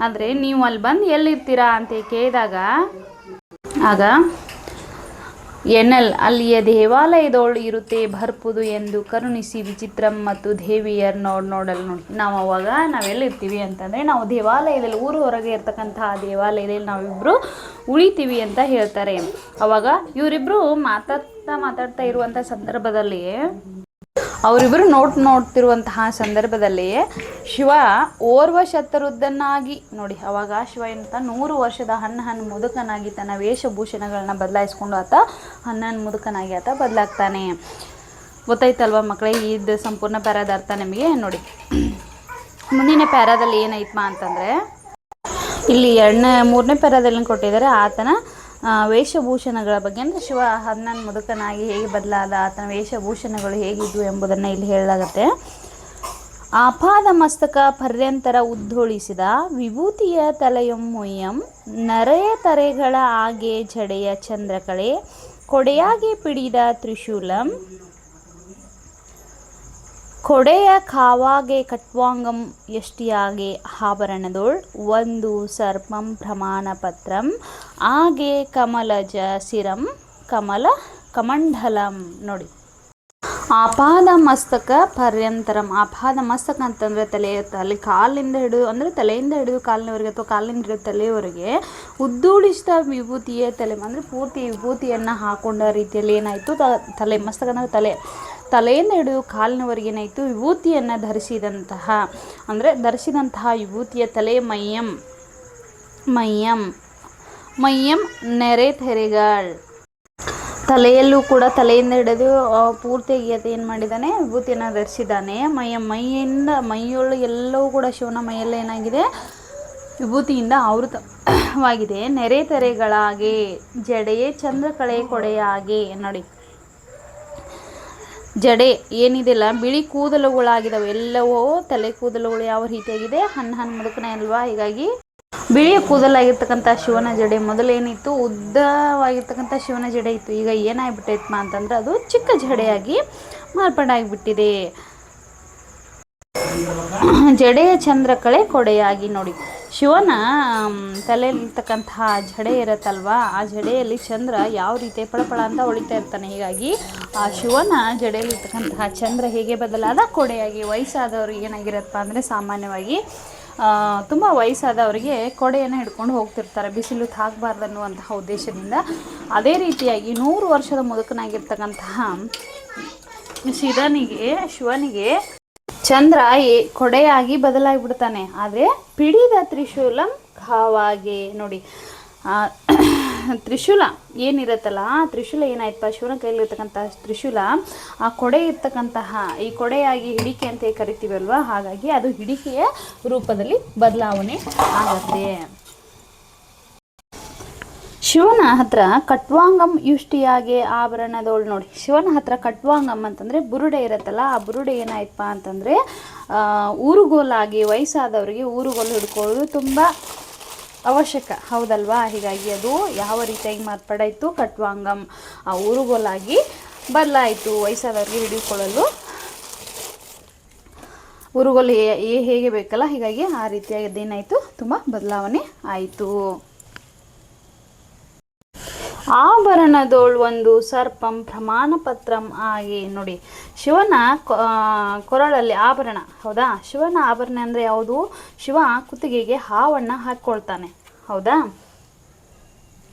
ಆದರೆ ನೀವು ಅಲ್ಲಿ ಬಂದು ಎಲ್ಲಿರ್ತೀರಾ ಅಂತ ಕೇಳಿದಾಗ, ಆಗ ಎನಲ್ ಅಲ್ಲಿಯ ದೇವಾಲಯದೋಳು ಇರುತ್ತೆ ಭರ್ಪುದು ಎಂದು ಕರುಣಿಸಿ ವಿಚಿತ್ರಂ ಮತ್ತು ದೇವಿಯರ್ ನೋಡಲ್. ನೋಡಿ, ನಾವೆಲ್ಲಿರ್ತೀವಿ ಅಂತಂದರೆ ನಾವು ದೇವಾಲಯದಲ್ಲಿ, ಊರು ಹೊರಗೆ ಇರ್ತಕ್ಕಂತಹ ದೇವಾಲಯದಲ್ಲಿ ನಾವಿಬ್ಬರು ಉಳಿತೀವಿ ಅಂತ ಹೇಳ್ತಾರೆ. ಅವಾಗ ಇವರಿಬ್ಬರು ಮಾತಾಡ್ತಾ ಇರುವಂಥ ಸಂದರ್ಭದಲ್ಲಿ, ಅವರಿಬ್ಬರು ನೋಡ್ತಿರುವಂತಹ ಸಂದರ್ಭದಲ್ಲಿ ಶಿವ ಓರ್ವ ಶತರುದ್ಧನಾಗಿ, ನೋಡಿ ಅವಾಗ ಶಿವ ಏನಂತ 100 ವರ್ಷದ ಹನ್ನ ಮುದುಕನಾಗಿ ತನ್ನ ವೇಷಭೂಷಣಗಳನ್ನ ಬದಲಾಯಿಸ್ಕೊಂಡು ಆತ ಮುದುಕನಾಗಿ ಆತ ಬದಲಾಗ್ತಾನೆ. ಗೊತ್ತಾಯ್ತಲ್ವ ಮಕ್ಕಳೇ, ಇದು ಸಂಪೂರ್ಣ ಪ್ಯಾರಾದ ಅರ್ಥ ನಿಮಗೆ. ನೋಡಿ, ಮುಂದಿನ ಪ್ಯಾರಾದಲ್ಲಿ ಏನೈತಮ್ಮ ಅಂತಂದರೆ, ಇಲ್ಲಿ 3ನೇ ಪ್ಯಾರಾದಲ್ಲಿ ಕೊಟ್ಟಿದ್ದಾರೆ ಆತನ ವೇಷಭೂಷಣಗಳ ಬಗ್ಗೆ. ಅಂದರೆ ಶಿವ 11 ಮುದುಕನಾಗಿ ಹೇಗೆ ಬದಲಾದ, ಆತನ ವೇಷಭೂಷಣಗಳು ಹೇಗಿದ್ವು ಎಂಬುದನ್ನು ಇಲ್ಲಿ ಹೇಳಲಾಗುತ್ತೆ. ಆಪಾದ ಮಸ್ತಕ ಪರ್ಯಂತರ ಉದ್ದೋಳಿಸಿದ ವಿಭೂತಿಯ ತಲೆಯೊಮ್ಮೊಯ್ಯಂ ನರೆಯ ತರೆಗಳ ಆಗೆ ಜಡೆಯ ಚಂದ್ರಕಳೆ ಕೊಡೆಯಾಗೆ ಪಿಡಿದ ತ್ರಿಶೂಲಂ ಕೊಡೆಯ ಕಾವಾಗೆ ಕಟ್ವಾಂಗಂ ಎಷ್ಟಿಯಾಗೆ ಆಭರಣದೋಳ್ ಒಂದು ಸರ್ಪಂ ಪ್ರಮಾಣ ಪತ್ರಂ ಆಗೆ ಕಮಲಜ ಸಿರಂ ಕಮಂಡಲಂ. ನೋಡಿ, ಆಪಾದ ಮಸ್ತಕ ಪರ್ಯಂತರಂ. ಆಪಾದ ಮಸ್ತಕ ಅಂತಂದರೆ ತಲೆ ಕಾಲಿಂದ ಹಿಡಿದು, ಅಂದರೆ ತಲೆಯಿಂದ ಹಿಡಿದು ಕಾಲಿನವರೆಗೆ ಅಥವಾ ಕಾಲಿಂದ ಹಿಡಿದು ತಲೆಯವರೆಗೆ ಉದ್ದೂಡಿಸಿದ ವಿಭೂತಿಯ ತಲೆ, ಅಂದರೆ ಪೂರ್ತಿ ವಿಭೂತಿಯನ್ನು ಹಾಕೊಂಡ ರೀತಿಯಲ್ಲಿ ಏನಾಯಿತು, ತಲೆ ಮಸ್ತಕ ಅಂದರೆ ತಲೆಯಿಂದ ಹಿಡಿದು ಕಾಲಿನವರೆಗೆ ಏನಾಯಿತು, ವಿಭೂತಿಯನ್ನು ಧರಿಸಿದಂತಹ ವಿಭೂತಿಯ ತಲೆ ಮಯ್ಯಂ ನೆರೆ ತೆರೆಗಳ್ ತಲೆಯಲ್ಲೂ ಕೂಡ ತಲೆಯಿಂದ ಹಿಡಿದು ಪೂರ್ತಿಯಾಗಿ ಅದು ಏನು ಮಾಡಿದ್ದಾನೆ, ವಿಭೂತಿಯನ್ನು ಧರಿಸಿದ್ದಾನೆ. ಮೈಯೊಳು ಎಲ್ಲವೂ ಕೂಡ ಶಿವನ ಮೈಯೆಲ್ಲ ಏನಾಗಿದೆ, ವಿಭೂತಿಯಿಂದ ಆವೃತವಾಗಿದೆ. ನೆರೆ ತೆರೆಗಳಾಗಿ ಜಡೆಯೇ ಚಂದ್ರಕಳೆ ಕೊಡೆಯಾಗಿ ನೋಡಿ, ಜಡೆ ಏನಿದೆಲ್ಲ ಬಿಳಿ ಕೂದಲುಗಳಾಗಿದ್ದಾವೆ, ಎಲ್ಲವೂ ತಲೆ ಕೂದಲುಗಳು ಯಾವ ರೀತಿಯಾಗಿದೆ, ಹಣ್ಣು ಮುದುಕನೆ ಅಲ್ವಾ, ಹೀಗಾಗಿ ಬಿಳಿಯ ಕೂದಲಾಗಿರ್ತಕ್ಕಂಥ ಶಿವನ ಜಡೆ ಮೊದಲೇನಿತ್ತು, ಉದ್ದವಾಗಿರ್ತಕ್ಕಂಥ ಶಿವನ ಜಡೆ ಇತ್ತು. ಈಗ ಏನಾಗ್ಬಿಟ್ಟೈತಮ್ಮ ಅಂತಂದ್ರೆ ಅದು ಚಿಕ್ಕ ಜಡೆಯಾಗಿ ಮಾರ್ಪಾಡಾಗಿಬಿಟ್ಟಿದೆ. ಜಡೆಯ ಚಂದ್ರಕಳೆ ಕೊಡೆಯಾಗಿ ನೋಡಿ, ಶಿವನ ತಲೆಯಲ್ಲಿರ್ತಕ್ಕಂತಹ ಜಡೆ ಇರುತ್ತಲ್ವಾ, ಆ ಜಡೆಯಲ್ಲಿ ಚಂದ್ರ ಯಾವ ರೀತಿ ಪಳಪಳ ಅಂತ ಹೊಳಿತಾ ಇರ್ತಾನೆ. ಹೀಗಾಗಿ ಆ ಶಿವನ ಜಡೆಯಲ್ಲಿರ್ತಕ್ಕಂತಹ ಚಂದ್ರ ಹೇಗೆ ಬದಲಾದ ಕೊಡೆಯಾಗಿ. ವಯಸ್ಸಾದವ್ರಿಗೆ ಏನಾಗಿರತ್ತಪ್ಪ ಅಂದರೆ ಸಾಮಾನ್ಯವಾಗಿ ತುಂಬ ವಯಸ್ಸಾದವರಿಗೆ ಕೊಡೆಯನ್ನು ಹಿಡ್ಕೊಂಡು ಹೋಗ್ತಿರ್ತಾರೆ, ಬಿಸಿಲು ತಾಗಬಾರ್ದು ಅನ್ನುವಂತಹ ಉದ್ದೇಶದಿಂದ. ಅದೇ ರೀತಿಯಾಗಿ 100 ವರ್ಷದ ಮುದುಕನಾಗಿರ್ತಕ್ಕಂತಹ ಶಿವನಿಗೆ ಚಂದ್ರ ಕೊಡೆಯಾಗಿ ಬದಲಾಗಿಬಿಡ್ತಾನೆ. ಆದರೆ ಪಿಡಿದ ತ್ರಿಶೂಲಂ ಘಾವಾಗೆ ನೋಡಿ, ತ್ರಿಶೂಲ ಏನಿರುತ್ತಲ್ಲ, ಆ ತ್ರಿಶೂಲ ಏನಾಯ್ತಪ್ಪ, ಶಿವನ ಕೈಲಿರ್ತಕ್ಕಂಥ ತ್ರಿಶೂಲ ಆ ಕೊಡೆ ಇರ್ತಕ್ಕಂತಹ, ಈ ಕೊಡೆಯಾಗಿ ಹಿಡಿಕೆ ಅಂತ ಕರಿತೀವಲ್ವ, ಹಾಗಾಗಿ ಅದು ಹಿಡಿಕೆಯ ರೂಪದಲ್ಲಿ ಬದಲಾವಣೆ ಆಗುತ್ತೆ. ಶಿವನ ಹತ್ರ ಕಟ್ವಾಂಗಂ ಯುಷ್ಟಿಯಾಗೆ ಆಭರಣದವಳು ನೋಡಿ, ಶಿವನ ಹತ್ರ ಕಟ್ವಾಂಗಂ ಅಂತಂದರೆ ಬುರುಡೆ ಇರುತ್ತಲ್ಲ, ಆ ಬುರುಡೆ ಏನಾಯ್ತಪ್ಪ ಅಂತಂದರೆ ಊರುಗೋಲಾಗಿ, ವಯಸ್ಸಾದವರಿಗೆ ಊರುಗೋಲು ಹಿಡ್ಕೊಳ್ಳೋದು ತುಂಬ ಅವಶ್ಯಕ, ಹೌದಲ್ವಾ. ಹೀಗಾಗಿ ಅದು ಯಾವ ರೀತಿಯಾಗಿ ಮಾರ್ಪಾಡಾಯಿತು, ಕಟ್ವಾಂಗಂ ಆ ಊರುಗೋಲಾಗಿ ಬದಲಾಯಿತು. ವಯಸ್ಸಾದವರಿಗೆ ಹಿಡಿದುಕೊಳ್ಳಲು ಊರುಗೋಲು ಹೇಗೆ ಬೇಕಲ್ಲ, ಹೀಗಾಗಿ ಆ ರೀತಿಯಾಗಿ ಅದೇನಾಯಿತು, ತುಂಬ ಬದಲಾವಣೆ ಆಯಿತು. ಆಭರಣದೋಳು ಒಂದು ಸರ್ಪಂ ಪ್ರಮಾಣ ಪತ್ರಂ ಆಗಿ ನೋಡಿ, ಶಿವನ ಕೊರಳಲ್ಲಿ ಆಭರಣ, ಹೌದಾ. ಶಿವನ ಆಭರಣ ಅಂದರೆ ಯಾವುದು, ಶಿವ ಕುತ್ತಿಗೆಗೆ ಹಾವನ್ನು ಹಾಕ್ಕೊಳ್ತಾನೆ, ಹೌದಾ.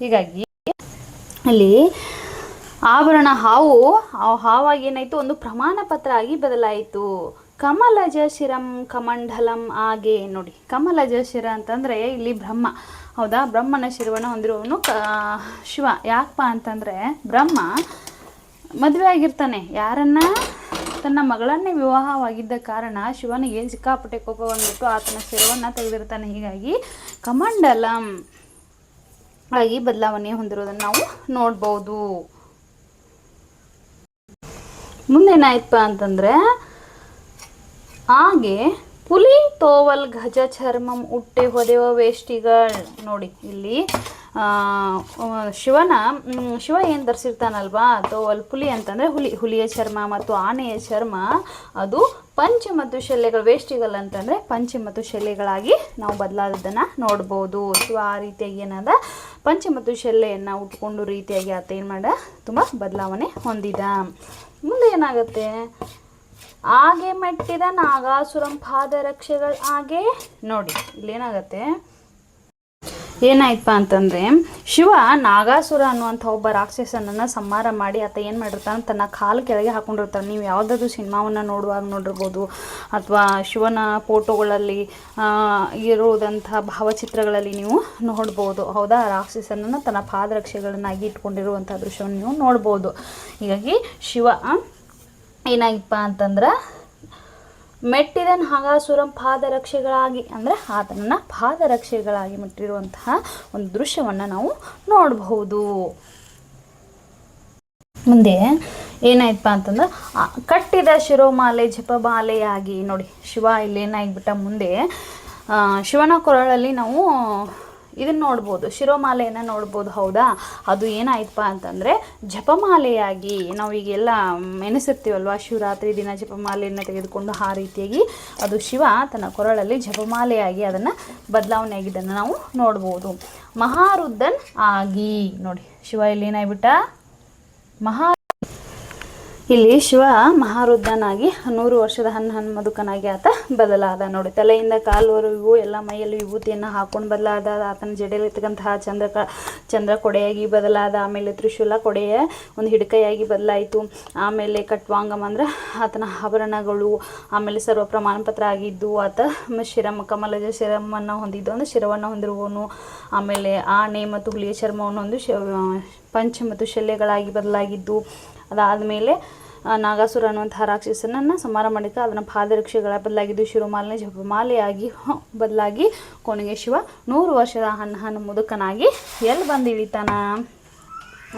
ಹೀಗಾಗಿ ಅಲ್ಲಿ ಆಭರಣ ಹಾವಾಗಿ ಏನಾಯಿತು, ಒಂದು ಪ್ರಮಾಣ ಪತ್ರ ಆಗಿ ಬದಲಾಯಿತು. ಕಮಲಜ ಶಿರಂ ಕಮಂಡಲಂ ಆಗೆ ನೋಡಿ, ಕಮಲಜ ಶಿರ ಅಂತಂದರೆ ಇಲ್ಲಿ ಬ್ರಹ್ಮ, ಹೌದಾ. ಬ್ರಹ್ಮನ ಶಿರವನ್ನು ಹೊಂದಿರುವವನು ಶಿವ. ಯಾಕಪ್ಪ ಅಂತಂದರೆ ಬ್ರಹ್ಮ ಮದುವೆ ಆಗಿರ್ತಾನೆ, ಯಾರನ್ನ, ತನ್ನ ಮಗಳನ್ನೇ ವಿವಾಹವಾಗಿದ್ದ ಕಾರಣ ಶಿವನಿಗೆ ಸಿಕ್ಕಾಪಟ್ಟೆ ಕೋಪ ಬಂದ್ಬಿಟ್ಟು ಆತನ ಶಿರವನ್ನು ತೆಗೆದಿರ್ತಾನೆ. ಹೀಗಾಗಿ ಕಮಂಡಲಂ ಆಗಿ ಬದಲಾವಣೆ ಹೊಂದಿರೋದನ್ನು ನಾವು ನೋಡ್ಬೋದು. ಮುಂದೇನಾಯ್ತಪ್ಪ ಅಂತಂದರೆ ಹಾಗೆ ಪುಲಿ ತೋವಲ್ ಗಜ ಚರ್ಮಂ ಉಟ್ಟೆ ಹೊದೆವ ವೇಷ್ಟಿಗಳು ನೋಡಿ, ಇಲ್ಲಿ ಶಿವ ಏನು ಧರಿಸಿರ್ತಾನಲ್ವಾ, ತೋವಲ್ ಪುಲಿ ಅಂತಂದರೆ ಹುಲಿಯ ಚರ್ಮ ಮತ್ತು ಆನೆಯ ಚರ್ಮ, ಅದು ಪಂಚೆ ಮತ್ತು ಶಲ್ಯಗಳು, ವೇಷ್ಟಿಗಳು ಅಂತಂದರೆ ಪಂಚೆ ಮತ್ತು ಶಲ್ಯಗಳಾಗಿ ನಾವು ಬದಲಾದದ್ದನ್ನು ನೋಡ್ಬೋದು. ಶಿವ ಆ ರೀತಿಯಾಗಿ ಏನಾದ ಪಂಚೆ ಮತ್ತು ಶಲ್ಯವನ್ನು ಉಟ್ಕೊಂಡು ರೀತಿಯಾಗಿ ಆತ ಏನು ಮಾಡ ತುಂಬ ಬದಲಾವಣೆ ಹೊಂದಿದ. ಮುಂದೆ ಏನಾಗುತ್ತೆ, ಹಾಗೆ ಮೆಟ್ಟಿದ ನಾಗಾಸುರಂ ಪಾದರಕ್ಷೆಗಳು ಹಾಗೆ ನೋಡಿ, ಇಲ್ಲೇನಾಗತ್ತೆ, ಏನಾಯ್ತಪ್ಪ ಅಂತಂದರೆ ಶಿವ ನಾಗಾಸುರ ಅನ್ನುವಂಥ ಒಬ್ಬ ರಾಕ್ಷಸನನ್ನು ಸಂಹಾರ ಮಾಡಿ ಆತ ಏನು ಮಾಡಿರ್ತಾನೆ, ತನ್ನ ಕಾಲು ಕೆಳಗೆ ಹಾಕೊಂಡಿರ್ತಾನೆ. ನೀವು ಯಾವುದಾದ್ರೂ ಸಿನಿಮಾವನ್ನು ನೋಡುವಾಗ ನೋಡಿರ್ಬೋದು, ಅಥವಾ ಶಿವನ ಫೋಟೋಗಳಲ್ಲಿ ಇರುವುದಂಥ ಭಾವಚಿತ್ರಗಳಲ್ಲಿ ನೀವು ನೋಡ್ಬೋದು, ಹೌದಾ. ರಾಕ್ಷಸನನ್ನು ತನ್ನ ಪಾದರಕ್ಷೆಗಳನ್ನಾಗಿ ಇಟ್ಕೊಂಡಿರುವಂಥ ದೃಶ್ಯವನ್ನು ನೀವು ನೋಡ್ಬೋದು. ಹೀಗಾಗಿ ಶಿವ ಏನಾಗಿಪ್ಪ ಅಂತಂದ್ರೆ ಮೆಟ್ಟಿದ ನಾಗಾಸುರಂ ಪಾದರಕ್ಷೆಗಳಾಗಿ, ಅಂದರೆ ಆತನನ್ನು ಪಾದರಕ್ಷೆಗಳಾಗಿ ಮೆಟ್ಟಿರುವಂತಹ ಒಂದು ದೃಶ್ಯವನ್ನು ನಾವು ನೋಡಬಹುದು. ಮುಂದೆ ಏನಾಯ್ತಪ್ಪ ಅಂತಂದ್ರೆ ಕಟ್ಟಿದ ಶಿರೋಮಾಲೆ ಜಪಮಾಲೆಯಾಗಿ ನೋಡಿ, ಶಿವ ಇಲ್ಲಿ ಏನಾಗ್ಬಿಟ್ಟ, ಮುಂದೆ ಶಿವನ ಕೊರಳಲ್ಲಿ ನಾವು ಇದನ್ನು ನೋಡ್ಬೋದು, ಶಿರೋಮಾಲೆಯನ್ನು ನೋಡ್ಬೋದು, ಹೌದಾ. ಅದು ಏನಾಯ್ತಪ್ಪ ಅಂತಂದರೆ ಜಪಮಾಲೆಯಾಗಿ, ನಾವು ಈಗೆಲ್ಲ ನೆನೆಸಿರ್ತೀವಲ್ವ, ಶಿವರಾತ್ರಿ ದಿನ ಜಪಮಾಲೆಯನ್ನು ತೆಗೆದುಕೊಂಡು ಆ ರೀತಿಯಾಗಿ ಅದು ಶಿವ ತನ್ನ ಕೊರಳಲ್ಲಿ ಜಪಮಾಲೆಯಾಗಿ ಅದನ್ನು ಬದಲಾವಣೆ ಆಗಿದ್ದನ್ನು ನಾವು ನೋಡ್ಬೋದು. ಮಹಾರುದ್ಧನ್ ಆಗಿ ನೋಡಿ, ಶಿವ ಇಲ್ಲಿ ಏನಾಗ್ಬಿಟ್ಟ, ಇಲ್ಲಿ ಶಿವ ಮಹಾರುದ್ಧನಾಗಿ 100 ವರ್ಷದ ಹನ್ಮದುಕನಾಗಿ ಆತ ಬದಲಾದ ನೋಡಿ. ತಲೆಯಿಂದ ಕಾಲುವರೆಗೂ ಎಲ್ಲ ಮೈಯಲ್ಲಿ ವಿಭೂತಿಯನ್ನು ಹಾಕೊಂಡು ಬದಲಾದ. ಆತನ ಜಡೆಯಲ್ಲಿರ್ತಕ್ಕಂತಹ ಚಂದ್ರ ಕೊಡೆಯಾಗಿ ಬದಲಾದ. ಆಮೇಲೆ ತ್ರಿಶೂಲ ಕೊಡೆಯ ಒಂದು ಹಿಡ್ಕೈಯಾಗಿ ಬದಲಾಯಿತು. ಆಮೇಲೆ ಕಟ್ವಾಂಗಮ್ ಅಂದ್ರೆ ಆತನ ಆಭರಣಗಳು, ಆಮೇಲೆ ಸರ್ವ ಪ್ರಮಾಣ ಪತ್ರ ಆಗಿದ್ದು. ಆತ ಕಮಲಜ ಶಿರವನ್ನು ಹೊಂದಿದ್ದು ಅಂದರೆ ಶಿರವನ್ನು ಹೊಂದಿರುವವನು. ಆಮೇಲೆ ಆನೆ ಮತ್ತು ಹುಲಿಯ ಚರ್ಮವನ್ನು ಹೊಂದು ಪಂಚ ಮತ್ತು ಶಲ್ಯಗಳಾಗಿ ಬದಲಾಗಿದ್ದು. ಅದಾದಮೇಲೆ ನಾಗಾಸುರ ಅನ್ನುವಂತಹ ರಾಕ್ಷಸನನ್ನು ಸಂಹಾರ ಮಾಡಿಕ ಅದನ್ನು ಪಾದರಕ್ಷೆಗಳ ಬದಲಾಗಿದ್ದು. ಶಿರೋಮಾಲೆ ಜಪಮಾಲೆಯಾಗಿ ಬದಲಾಗಿ ಕೊನೆಗೆ ಶಿವ 100 ವರ್ಷದ ಹಣ್ಣು ಮುದುಕನಾಗಿ ಎಲ್ಲಿ ಬಂದು ಇಳಿತಾನ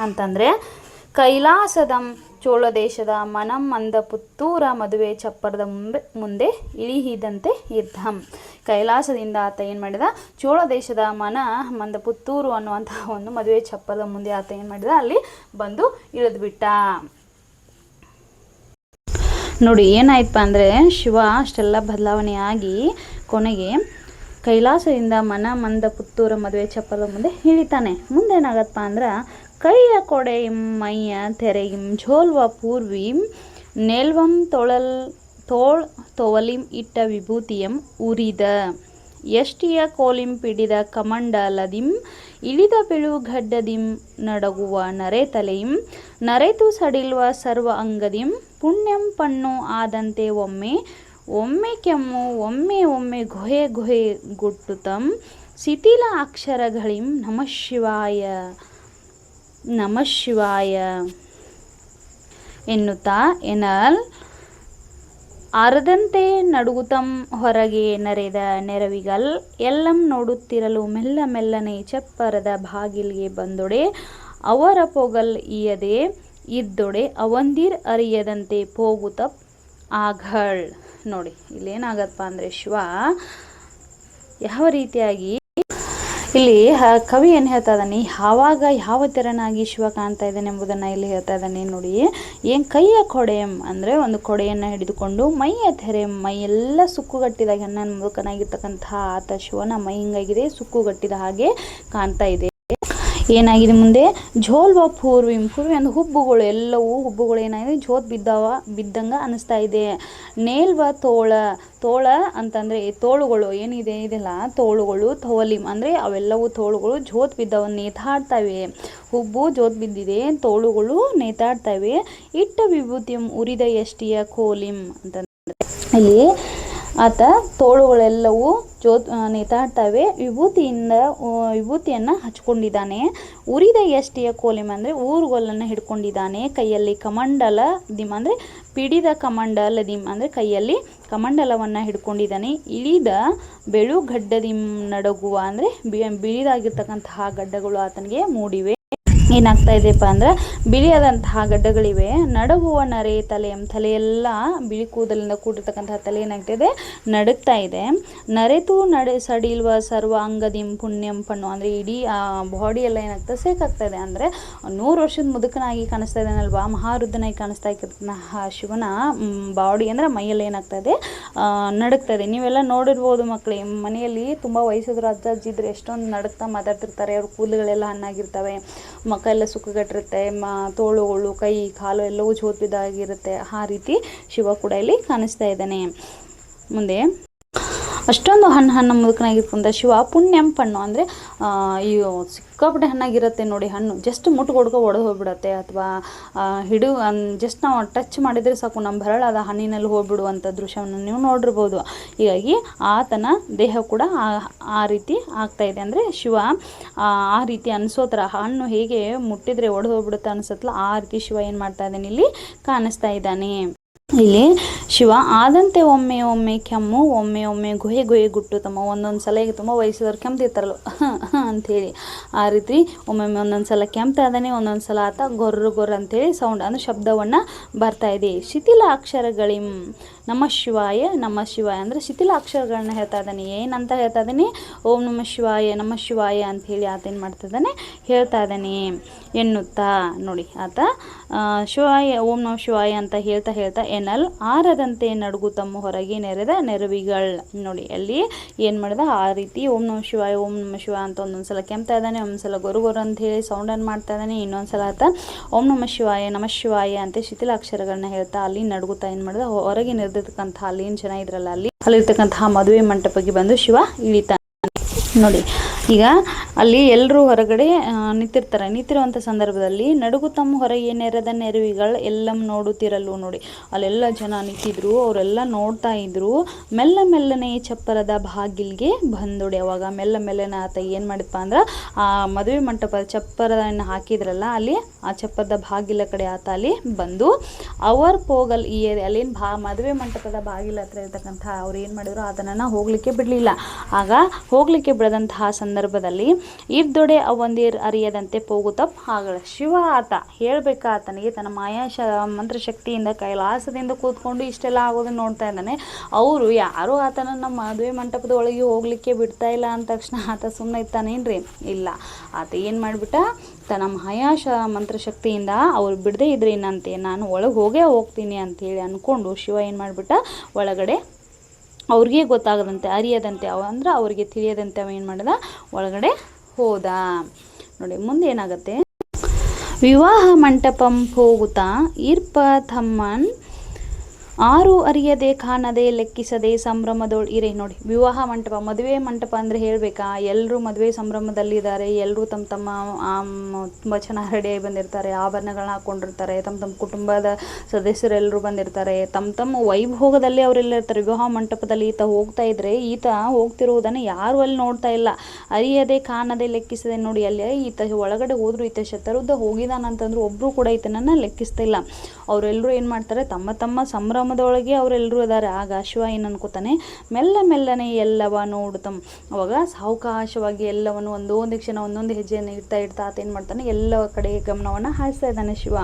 ಅಂತಂದರೆ ಕೈಲಾಸದಂ ಚೋಳ ದೇಶದ ಮನಂ ಮಂದ ಪುತ್ತೂರ ಮದುವೆ ಚಪ್ಪರದ ಮುಂದೆ ಇಳಿಹಿದಂತೆ ಇದ್ದಂ. ಕೈಲಾಸದಿಂದ ಆತ ಏನು ಮಾಡಿದ, ಚೋಳ ದೇಶದ ಮಂದ ಪುತ್ತೂರು ಅನ್ನುವಂತಹ ಒಂದು ಮದುವೆ ಚಪ್ಪರದ ಮುಂದೆ ಆತ ಏನು ಮಾಡಿದ, ಅಲ್ಲಿ ಬಂದು ಇಳಿದ್ಬಿಟ್ಟ. ನೋಡಿ ಏನಾಯ್ತಪ್ಪ ಅಂದರೆ ಶಿವ ಅಷ್ಟೆಲ್ಲ ಬದಲಾವಣೆ ಆಗಿ ಕೊನೆಗೆ ಕೈಲಾಸದಿಂದ ಮಂದ ಪುತ್ತೂರ ಮದುವೆ ಚಪ್ಪರದ ಮುಂದೆ ಇಳಿತಾನೆ. ಮುಂದೇನಾಗತ್ತಪ್ಪ ಅಂದ್ರೆ ಕೈಯ ಕೊಡೆಯಿಂ ಮೈಯ ತೆರೆಯಿಂ ಝೋಲ್ವ ಪೂರ್ವಿಂ ನೆಲ್ವಂ ತೊವಲಿಂ ಇಟ್ಟ ವಿಭೂತಿಯಂ ಉರಿದ ಎಷ್ಟಿಯ ಕೋಲಿಂ ಪಿಡಿದ ಕಮಂಡಲದಿಂ ಇಳಿದ ಬಿಳುಗಡ್ಡದಿಂ ನಡಗುವ ನರೆತಲೆಯಿಂ ನರೆತು ಸಡಿಲ್ವ ಸರ್ವ ಅಂಗದಿಂ ಪುಣ್ಯಂ ಪಣ್ಣು ಆದಂತೆ ಒಮ್ಮೆ ಒಮ್ಮೆ ಕೆಮ್ಮು ಒಮ್ಮೆ ಒಮ್ಮೆ ಗುಹೆ ಗುಟ್ಟುತಂ ಶಿಥಿಲ ಅಕ್ಷರಗಳಿಂ ನಮಃ ಶಿವಾಯ ಎನ್ನುತ್ತಾ ಎನಲ್ ಆರದಂತೆ ನಡುಗುತ್ತಂ ಹೊರಗೆ ನರೆದ ನೆರವಿಗಲ್ ಎಲ್ಲಂ ನೋಡುತ್ತಿರಲು ಮೆಲ್ಲನೆ ಚಪ್ಪರದ ಬಾಗಿಲಿಗೆ ಬಂದೊಡೆ ಅವರ ಪೊಗಲ್ ಇಯದೆ ಇದ್ದೊಡೆ ಅವಂದಿರ್ ಅರಿಯದಂತೆ ಪೋಗುತ್ತ ಆಘಳ್. ನೋಡಿ ಇಲ್ಲೇನಾಗತ್ತಪ್ಪ ಅಂದರೆ ಶಿವ ಯಾವ ರೀತಿಯಾಗಿ ಇಲ್ಲಿ ಕವಿ ಏನು ಹೇಳ್ತಾ ಇದ್ದಾನೆ, ಯಾವಾಗ ಯಾವ ತೆರನಾಗಿ ಶಿವ ಕಾಣ್ತಾ ಇದ್ದಾನೆ ಎಂಬುದನ್ನು ಇಲ್ಲಿ ಹೇಳ್ತಾ ಇದ್ದಾನೆ. ನೋಡಿ ಏನು ಕೈಯ ಕೊಡೆಯಂ ಅಂದರೆ ಒಂದು ಕೊಡೆಯನ್ನು ಹಿಡಿದುಕೊಂಡು ಮೈಯ ತೆರೆ ಮೈಯೆಲ್ಲ ಸುಕ್ಕುಗಟ್ಟಿದಾಗ ಹೆಣ್ಣನ್ನು ಮುದುಕನಾಗಿರ್ತಕ್ಕಂತಹ ಆತ ಶಿವನ ಮೈ ಹಿಂಗಾಗಿದೆ, ಸುಕ್ಕುಗಟ್ಟಿದ ಹಾಗೆ ಕಾಣ್ತಾ ಇದೆ. ಏನಾಗಿದೆ ಮುಂದೆ ಝೋಲ್ವ ಪೂರ್ವಿ ಅಂದ್ರೆ ಹುಬ್ಬುಗಳು, ಎಲ್ಲವೂ ಹುಬ್ಬುಗಳು ಏನಾಗಿದೆ ಝೋತ್ ಬಿದ್ದಂಗೆ ಅನಿಸ್ತಾ ಇದೆ. ನೇಲ್ವ ತೋಳ ಅಂತಂದರೆ ತೋಳುಗಳು ಏನಿದೆ ಇದೆಲ್ಲ ತೋಳುಗಳು. ತೋಲಿಂ ಅಂದರೆ ಅವೆಲ್ಲವೂ ತೋಳುಗಳು ಝೋತ್ ಬಿದ್ದವ ನೇತಾಡ್ತವೆ. ಹುಬ್ಬು ಝೋತ್ ಬಿದ್ದಿದೆ, ತೋಳುಗಳು ನೇತಾಡ್ತವೆ. ಇಟ್ಟ ವಿಭೂತಿಯಂ ಉರಿದ ಎಷ್ಟಿಯ ಕೋಲಿಂ ಅಂತಂದರೆ ಇಲ್ಲಿ ಆತ ತೋಳುಗಳೆಲ್ಲವೂ ನೇತಾಡ್ತವೆ, ವಿಭೂತಿಯನ್ನು ಹಚ್ಕೊಂಡಿದ್ದಾನೆ. ಉರಿದ ಎಷ್ಟಿಯ ಕೋಲಿಂ ಅಂದರೆ ಊರುಗೊಲ್ಲನ್ನು ಹಿಡ್ಕೊಂಡಿದ್ದಾನೆ. ಕೈಯಲ್ಲಿ ಕಮಂಡಲ ದಿಮ್ ಅಂದರೆ ಪಿಡಿದ ಕಮಂಡಲ ದಿಮ್ ಅಂದರೆ ಕೈಯಲ್ಲಿ ಕಮಂಡಲವನ್ನು ಹಿಡ್ಕೊಂಡಿದ್ದಾನೆ. ಇಳಿದ ಬೆಳುಗಡ್ಡದಿಂ ನಡಗುವ ಅಂದರೆ ಬಿಳಿದಾಗಿರ್ತಕ್ಕಂತಹ ಗಡ್ಡಗಳು ಆತನಿಗೆ ಮೂಡಿವೆ. ಏನಾಗ್ತಾ ಇದೆಯಪ್ಪ ಅಂದ್ರೆ ಬಿಳಿಯಾದಂತಹ ಗಡ್ಡಗಳಿವೆ. ನಡಗುವ ನರೆ ತಲೆಯೆಲ್ಲ ಬಿಳಿ ಕೂದಲಿಂದ ಕೂಡಿರ್ತಕ್ಕಂತಹ ತಲೆ ಏನಾಗ್ತಿದೆ ನಡುಗ್ತಾ ಇದೆ. ನರೆತು ಸಡಿಲ್ವ ಸರ್ವ ಅಂಗದಿಂ ಪುಣ್ಯಂ ಪಣ್ಣು ಅಂದರೆ ಇಡೀ ಬಾಡಿ ಎಲ್ಲ ಏನಾಗ್ತದೆ ಸೇಕಾಗ್ತಾ ಇದೆ. ಅಂದರೆ 100 ವರ್ಷದ ಮುದುಕನಾಗಿ ಕಾಣಿಸ್ತಾ ಇದ್ದಾನಲ್ವಾ, ಮಹಾರುದ್ಧನಾಗಿ ಕಾಣಿಸ್ತಾ ಇರ್ತಕ್ಕಂತಹ ಶಿವನ ಬಾಡಿ ಅಂದರೆ ಮೈಯಲ್ಲಿ ಏನಾಗ್ತಾ ಇದೆ ನಡುಗ್ತಾ ಇದೆ. ನೀವೆಲ್ಲ ನೋಡಿರ್ಬೋದು ಮಕ್ಕಳಿಗೆ, ಮನೆಯಲ್ಲಿ ತುಂಬ ವಯಸ್ಸಾದ್ರು ಅಜ್ಜಿದ್ರು ಎಷ್ಟೊಂದು ನಡುಗ್ತಾ ಮಾತಾಡ್ತಿರ್ತಾರೆ. ಅವ್ರ ಕೂದಲುಗಳೆಲ್ಲ ಹಣ್ಣಾಗಿರ್ತವೆ, ಮಕ್ಕ ಎಲ್ಲ ಸುಕ್ಕುಗಟ್ಟಿರುತ್ತೆ, ತೋಳುಗಳು ಕೈ ಕಾಲು ಎಲ್ಲವೂ ಝೋತ್ ಬಿದ್ದಾಗಿರುತ್ತೆ. ಆ ರೀತಿ ಶಿವ ಕೂಡ ಇಲ್ಲಿ ಕಾಣಿಸ್ತಾ ಇದ್ದಾನೆ. ಮುಂದೆ ಅಷ್ಟೊಂದು ಹಣ್ಣು ಮುದುಕನಾಗಿರ್ತಂಥ ಶಿವ ಪುಣ್ಯಂ ಪಣ್ಣು ಅಂದರೆ ಸಿಕ್ಕಾಪಟ್ಟೆ ಹಣ್ಣಾಗಿರುತ್ತೆ ನೋಡಿ. ಹಣ್ಣು ಜಸ್ಟ್ ಮುಟ್ಕೊಡ್ಕೊ ಒಡೆದು ಹೋಗ್ಬಿಡತ್ತೆ, ಅಥವಾ ಜಸ್ಟ್ ನಾವು ಟಚ್ ಮಾಡಿದರೆ ಸಾಕು ನಮ್ಮ ಬೆರಳಾದ ಹಣ್ಣಿನಲ್ಲಿ ಹೋಗ್ಬಿಡುವಂಥ ದೃಶ್ಯವನ್ನು ನೀವು ನೋಡಿರ್ಬೋದು. ಹೀಗಾಗಿ ಆತನ ದೇಹ ಕೂಡ ಆ ರೀತಿ ಆಗ್ತಾ ಇದೆ. ಅಂದರೆ ಶಿವ ಆ ರೀತಿ ಅನಿಸೋ ಥರ ಹಣ್ಣು ಹೇಗೆ ಮುಟ್ಟಿದರೆ ಒಡೆದು ಹೋಗ್ಬಿಡುತ್ತೆ ಅನಿಸುತ್ತಲ್ಲ, ಆ ರೀತಿ ಶಿವ ಏನು ಮಾಡ್ತಾ ಇದ್ದಾನೆ ಇಲ್ಲಿ ಕಾಣಿಸ್ತಾ ಇದ್ದಾನೆ. ಇಲ್ಲಿ ಶಿವ ಆದಂತೆ ಒಮ್ಮೆ ಒಮ್ಮೆ ಕೆಮ್ಮು ಒಮ್ಮೆ ಒಮ್ಮೆ ಗುಹೆ ಗುಟ್ಟು ಒಂದೊಂದು ಸಲ ಈಗ ತುಂಬ ವಯಸ್ಸಿದವ್ರು ಕೆಮ್ತಿರ್ತಾರಲ್ಲ ಅಂಥೇಳಿ ಆ ರೀತಿ ಒಮ್ಮೊಮ್ಮೆ ಒಂದೊಂದು ಸಲ ಕೆಮ್ತಾ ಇದ್ದಾನೆ, ಒಂದೊಂದು ಸಲ ಆತ ಗೊರ್ರ ಅಂಥೇಳಿ ಸೌಂಡ್ ಅಂದರೆ ಶಬ್ದವನ್ನು ಬರ್ತಾ ಇದೆ. ಶಿಥಿಲ ಅಕ್ಷರಗಳಿಂ ನಮಃ ಶಿವಾಯ ಅಂದರೆ ಶಿಥಿಲ ಅಕ್ಷರಗಳನ್ನ ಹೇಳ್ತಾ ಇದ್ದಾನೆ. ಏನಂತ ಹೇಳ್ತಾ ಇದ್ದಾನೆ, ಓಂ ನಮಃ ಶಿವಾಯ ಅಂಥೇಳಿ ಆತ ಏನು ಮಾಡ್ತಾ ಇದ್ದಾನೆ ಹೇಳ್ತಾ ಇದ್ದಾನೆ ಎನ್ನುತ್ತಾ. ನೋಡಿ ಆತ ಶಿವಾಯ ಓಂ ನಮಃ ಶಿವಾಯ ಅಂತ ಹೇಳ್ತಾ ಎನಲ್ ಆರದಂತೆ ನಡುಗುತ್ತಮ್ಮ ಹೊರಗೆ ನೆರೆದ ನೆರವಿಗಳ್. ನೋಡಿ ಅಲ್ಲಿ ಏನು ಮಾಡಿದ ಆ ರೀತಿ ಓಂ ನಮ ಶಿವಾಯ ಓಂ ನಮ ಶಿವಾಯ ಅಂತ ಒಂದೊಂದ್ಸಲ ಕೆಮ್ತಾ ಇದ್ದಾನೆ, ಒಂದೊಂದ್ಸಲ ಗೊರು ಅಂತ ಹೇಳಿ ಸೌಂಡನ್ನು ಮಾಡ್ತಾ ಇದ್ದಾನೆ, ಇನ್ನೊಂದ್ಸಲ ಆತ ಓಂ ನಮ ಶಿವಾಯ ಅಂತ ಶಿಥಿಲಾಕ್ಷರಗಳನ್ನ ಹೇಳ್ತಾ ಅಲ್ಲಿ ನಡುಗುತ್ತಾ ಏನು ಮಾಡಿದ ಹೊರಗೆ ನೆರೆದಿರ್ತಕ್ಕಂಥ ಅಲ್ಲಿ ಏನು ಜನ ಇದ್ರಲ್ಲ ಅಲ್ಲಿರ್ತಕ್ಕಂತಹ ಮದುವೆ ಮಂಟಪಕ್ಕೆ ಬಂದು ಶಿವ ಇಳಿತಾನೆ. ನೋಡಿ ಈಗ ಅಲ್ಲಿ ಎಲ್ಲರೂ ಹೊರಗಡೆ ನಿಂತಿರುವಂಥ ಸಂದರ್ಭದಲ್ಲಿ ನಡುಗುತ್ತಮ್ಮ ಹೊರಗೆ ನೆರೆದ ನೆರವಿಗಳು ಎಲ್ಲಂ ನೋಡುತ್ತಿರಲು. ನೋಡಿ ಅಲ್ಲೆಲ್ಲ ಜನ ನಿಂತಿದ್ರು, ಅವರೆಲ್ಲ ನೋಡ್ತಾ ಇದ್ರು. ಮೆಲ್ಲನೆ ಚಪ್ಪರದ ಬಾಗಿಲಿಗೆ ಬಂದೊಡೆ. ಅವಾಗ ಮೆಲ್ಲನೆ ಆತ ಏನು ಮಾಡಿದಪ್ಪ ಅಂದ್ರೆ ಆ ಮದುವೆ ಮಂಟಪದ ಚಪ್ಪರವನ್ನು ಹಾಕಿದ್ರಲ್ಲ ಅಲ್ಲಿ ಆ ಚಪ್ಪರದ ಬಾಗಿಲ ಕಡೆ ಆತ ಅಲ್ಲಿ ಬಂದು ಅವರ್ ಪೋಗಲ್ ಈ ಅಲ್ಲೇನು ಮದುವೆ ಮಂಟಪದ ಬಾಗಿಲ ಹತ್ರ ಇರ್ತಕ್ಕಂಥ ಅವ್ರು ಏನು ಮಾಡಿದ್ರು ಅದನ್ನು ಹೋಗಲಿಕ್ಕೆ ಬಿಡಲಿಲ್ಲ. ಆಗ ಹೋಗಲಿಕ್ಕೆ ಬಿಡದಂತಹ ಸಂದರ್ಭದಲ್ಲಿ ಇರ್ದೊಡೆ ಅವಂದಿರ್ ಅರಿಯದಂತೆ ಪೋಗುತ್ತಪ್ ಆಗಲ್ಲ. ಶಿವ ಆತ ಹೇಳ್ಬೇಕಾ ಆತನಿಗೆ ತನ್ನ ಮಾಯಾ ಮಂತ್ರಶಕ್ತಿಯಿಂದ ಕೈಲಾಸದಿಂದ ಕೂತ್ಕೊಂಡು ಇಷ್ಟೆಲ್ಲ ಆಗೋದನ್ನು ನೋಡ್ತಾ ಇದ್ದಾನೆ. ಅವರು ಯಾರು ಆತನನ್ನು ಮದುವೆ ಮಂಟಪದ ಒಳಗೆ ಹೋಗ್ಲಿಕ್ಕೆ ಬಿಡ್ತಾ ಇಲ್ಲ ಅಂದ ತಕ್ಷಣ ಆತ ಸುಮ್ಮನೆ ಇರ್ತಾನೇನ್ರಿ? ಇಲ್ಲ, ಆತ ಏನು ಮಾಡಿಬಿಟ್ಟ ತನ್ನ ಮಾಯಾಶ ಮಂತ್ರಶಕ್ತಿಯಿಂದ ಅವ್ರು ಬಿಡದೇ ಇದ್ರೆ ಏನಂತೆ ನಾನು ಒಳಗೆ ಹೋಗ್ತೀನಿ ಅಂತೇಳಿ ಅಂದ್ಕೊಂಡು ಶಿವ ಏನು ಮಾಡಿಬಿಟ್ಟ ಒಳಗಡೆ ಅವ್ರಿಗೆ ಗೊತ್ತಾಗದಂತೆ ಅರಿಯದಂತೆ ಅಂದ್ರೆ ಅವ್ರಿಗೆ ತಿಳಿಯದಂತೆ ಅವ ಏನು ಮಾಡಿದ ಒಳಗಡೆ ಹೋದ. ನೋಡಿ ಮುಂದೆ ಏನಾಗುತ್ತೆ, ವಿವಾಹ ಮಂಟಪಂ ಹೋಗುತ್ತಾ ಇರ್ಪ ತಮ್ಮನ್ ಆರು ಅರಿಯದೆ ಕಾಣದೆ ಲೆಕ್ಕಿಸದೆ ಸಂಭ್ರಮದೊಳ್ ಇರೆ. ನೋಡಿ ವಿವಾಹ ಮಂಟಪ ಮದುವೆ ಮಂಟಪ ಅಂದರೆ ಹೇಳಬೇಕಾ, ಎಲ್ಲರೂ ಮದುವೆ ಸಂಭ್ರಮದಲ್ಲಿದ್ದಾರೆ, ಎಲ್ಲರೂ ತಮ್ಮ ತುಂಬ ಚೆನ್ನಾಗಿ ರೆಡಿಯಾಗಿ ಬಂದಿರ್ತಾರೆ, ಆಭರಣಗಳನ್ನ ಹಾಕ್ಕೊಂಡಿರ್ತಾರೆ, ತಮ್ಮ ಕುಟುಂಬದ ಸದಸ್ಯರೆಲ್ಲರೂ ಬಂದಿರ್ತಾರೆ, ತಮ್ಮ ವೈಭೋಗದಲ್ಲಿ ಅವರೆಲ್ಲ ಇರ್ತಾರೆ. ವಿವಾಹ ಮಂಟಪದಲ್ಲಿ ಈತ ಹೋಗ್ತಾ ಇದ್ರೆ ಈತ ಹೋಗ್ತಿರುವುದನ್ನು ಯಾರು ಅಲ್ಲಿ ನೋಡ್ತಾ ಇಲ್ಲ, ಅರಿಯದೆ ಕಾಣದೆ ಲೆಕ್ಕಿಸದೆ. ನೋಡಿ ಅಲ್ಲಿ ಈತ ಒಳಗಡೆ ಹೋದ್ರು ಈತ ಶತರುದ್ಧ ಹೋಗಿದಾನಂತಂದ್ರು ಒಬ್ಬರು ಕೂಡ ಈತನನ್ನು ಲೆಕ್ಕಿಸ್ತಾ ಇಲ್ಲ. ಅವರೆಲ್ಲರೂ ಏನು ಮಾಡ್ತಾರೆ ತಮ್ಮ ಸಂಭ್ರಮದೊಳಗೆ ಅವರೆಲ್ಲರೂ ಇದ್ದಾರೆ. ಆಗ ಶಿವ ಏನು ಅನ್ಕೋತಾನೆ, ಮೆಲ್ಲನೆ ಎಲ್ಲವ ನೋಡುತ್ತಮ್. ಅವಾಗ ಸಾವಕಾಶವಾಗಿ ಎಲ್ಲವನ್ನು ಒಂದೊಂದು ಕ್ಷಣ ಒಂದೊಂದು ಹೆಜ್ಜೆಯನ್ನು ಇಡ್ತಾ ಆತ ಏನು ಮಾಡ್ತಾನೆ ಎಲ್ಲ ಕಡೆ ಗಮನವನ್ನು ಹಾಯಿಸ್ತಾ ಇದ್ದಾನೆ. ಶಿವ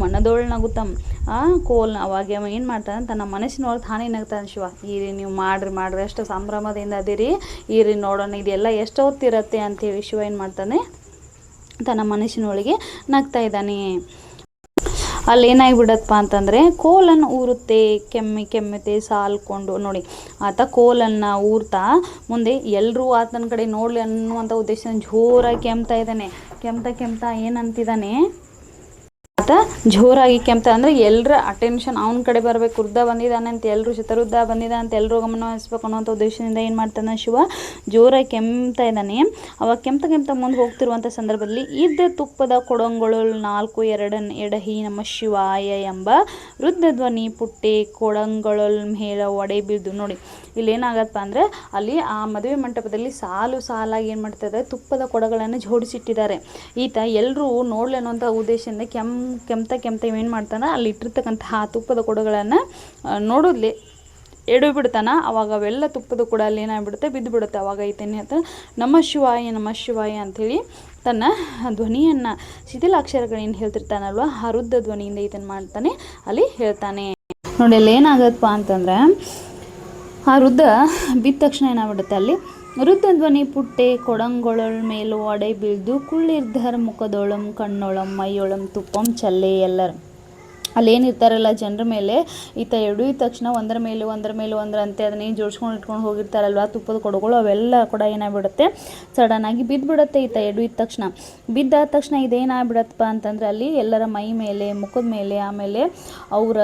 ಮನದೊಳ್ ನಗುತ್ತಮ್ ಕೋಲ್. ಅವಾಗ ಏನು ಮಾಡ್ತಾನೆ ತನ್ನ ಮನಸ್ಸಿನೊಳಗೆ ತಾನೇ ನಗ್ತಾನೆ ಶಿವ. ಈ ರೀ ನೀವು ಮಾಡ್ರಿ ಎಷ್ಟು ಸಂಭ್ರಮದಿಂದ ಅದಿರಿ, ಈ ರೀ ನೋಡೋಣ ಇದೆಲ್ಲ ಎಷ್ಟು ಹೊತ್ತಿರತ್ತೆ ಅಂತೇಳಿ ಶಿವ ಏನು ಮಾಡ್ತಾನೆ ತನ್ನ ಮನಸ್ಸಿನೊಳಗೆ ನಗ್ತಾ ಇದ್ದಾನೆ. ಅಲ್ಲಿ ಏನಾಗಿಬಿಡತ್ತಪ್ಪ ಅಂತಂದರೆ ಕೋಲನ್ನು ಊರುತ್ತೆ ಕೆಮ್ಮಿತೆ ಸಾಲ್ಕೊಂಡು. ನೋಡಿ ಆತ ಕೋಲನ್ನು ಊರ್ತಾ ಮುಂದೆ ಎಲ್ಲರೂ ಆತನ ಕಡೆ ನೋಡಲಿ ಅನ್ನುವಂಥ ಉದ್ದೇಶದಿಂದ ಜೋರಾಗಿ ಕೆಮ್ತಾ ಇದ್ದಾನೆ. ಕೆಮ್ತಾ ಏನಂತಿದ್ದಾನೆ ಆತ ಜೋರಾಗಿ ಕೆಮ್ತಾ ಅಂದರೆ ಎಲ್ಲರ ಅಟೆನ್ಷನ್ ಅವನ ಕಡೆ ಬರಬೇಕು. ವೃದ್ಧ ಬಂದಿದ್ದಾನೆ ಅಂತ ಎಲ್ಲರೂ ಶತವೃದ್ಧ ಬಂದಿದ್ದಾನೆ ಅಂತ ಎಲ್ಲರೂ ಗಮನ ಹರಿಸ್ಬೇಕು ಅನ್ನೋಂಥ ಉದ್ದೇಶದಿಂದ ಏನು ಮಾಡ್ತಾನೆ ಶಿವ ಜೋರಾಗಿ ಕೆಮ್ತಾ ಇದ್ದಾನೆ. ಅವಾಗ ಕೆಮ್ತಾ ಮುಂದೆ ಹೋಗ್ತಿರುವಂಥ ಸಂದರ್ಭದಲ್ಲಿ ಇದ್ದ ತುಪ್ಪದ ಕೊಡಂಗಳು 4 ಎಡಹಿ ನಮ ಶಿವಾಯ ಎಂಬ ವೃದ್ಧ ಧ್ವನಿ ಪುಟ್ಟೆ ಕೊಡಂಗಳೊಲ್ ಮೇಲ ಒಡೆ ಬಿದ್ದು. ನೋಡಿ ಇಲ್ಲೇನಾಗತ್ತಪ್ಪ ಅಂದರೆ ಅಲ್ಲಿ ಆ ಮದುವೆ ಮಂಟಪದಲ್ಲಿ ಸಾಲಾಗಿ ಏನು ಮಾಡ್ತಾರೆ ತುಪ್ಪದ ಕೊಡಗಳನ್ನು ಜೋಡಿಸಿಟ್ಟಿದ್ದಾರೆ. ಈತ ಎಲ್ಲರೂ ನೋಡ್ಲಿ ಅನ್ನೋಂಥ ಉದ್ದೇಶದಿಂದ ಕೆಮ್ತಾ ಏನು ಮಾಡ್ತಾನೆ ಅಲ್ಲಿ ಇಟ್ಟಿರ್ತಕ್ಕಂತಹ ತುಪ್ಪದ ಕೊಡಗಳನ್ನು ನೋಡೋದ್ಲಿ ಎಡು ಬಿಡ್ತಾನ. ಅವಾಗ ಅವೆಲ್ಲ ತುಪ್ಪದ ಕೂಡ ಅಲ್ಲಿ ಏನಾಗ್ಬಿಡುತ್ತೆ ಬಿದ್ದು ಬಿಡುತ್ತೆ. ಅವಾಗ ಈತನೇ ಅಂತ ನಮ ಶಿವಾಯ ಅಂಥೇಳಿ ತನ್ನ ಧ್ವನಿಯನ್ನು ಶಿಥಿಲಾಕ್ಷರಗಳೇನು ಹೇಳ್ತಿರ್ತಾನಲ್ವ ಆ ವೃದ್ಧ ಧ್ವನಿಯಿಂದ ಈತನ ಮಾಡ್ತಾನೆ ಅಲ್ಲಿ ಹೇಳ್ತಾನೆ. ನೋಡಿ ಅಲ್ಲಿ ಏನಾಗತ್ತಪ್ಪ ಅಂತಂದ್ರೆ ಆ ವೃದ್ಧ ಬಿದ್ದ ತಕ್ಷಣ ಏನಾಗ್ಬಿಡುತ್ತೆ ಅಲ್ಲಿ ವೃದ್ಧ ಧ್ವನಿ ಪುಟ್ಟೆ ಕೊಡಂಗೊಳೊಳ್ ಮೇಲೂ ಒಡೆ ಬೀಳ್ದು ಕುಳ್ಳಿರ್ಧರ್ ಮುಖದೊಳಂ ಕಣ್ಣೊಳಂ ಮೈಯೊಳಂ ತುಪ್ಪಂ ಚಲ್ಲೆ ಎಲ್ಲರು. ಅಲ್ಲೇನಿರ್ತಾರಲ್ಲ ಜನರ ಮೇಲೆ ಈತ ಎಡುವಿದ ತಕ್ಷಣ ಒಂದರ ಮೇಲೆ ಅಂತೆ ಅದನ್ನೇನು ಜೋಡಿಸ್ಕೊಂಡು ಇಟ್ಕೊಂಡು ಹೋಗಿರ್ತಾರಲ್ವ ತುಪ್ಪದ ಕೊಡಗಳು ಅವೆಲ್ಲ ಕೂಡ ಏನಾಗ್ಬಿಡುತ್ತೆ ಸಡನ್ನಾಗಿ ಬಿದ್ದುಬಿಡುತ್ತೆ. ಈತ ಎಡುವಿದ ತಕ್ಷಣ ಬಿದ್ದಾದ ತಕ್ಷಣ ಇದೇನಾಗ್ಬಿಡತ್ತಪ್ಪ ಅಂತಂದರೆ ಅಲ್ಲಿ ಎಲ್ಲರ ಮೈ ಮೇಲೆ ಮುಖದ ಮೇಲೆ ಆಮೇಲೆ ಅವರ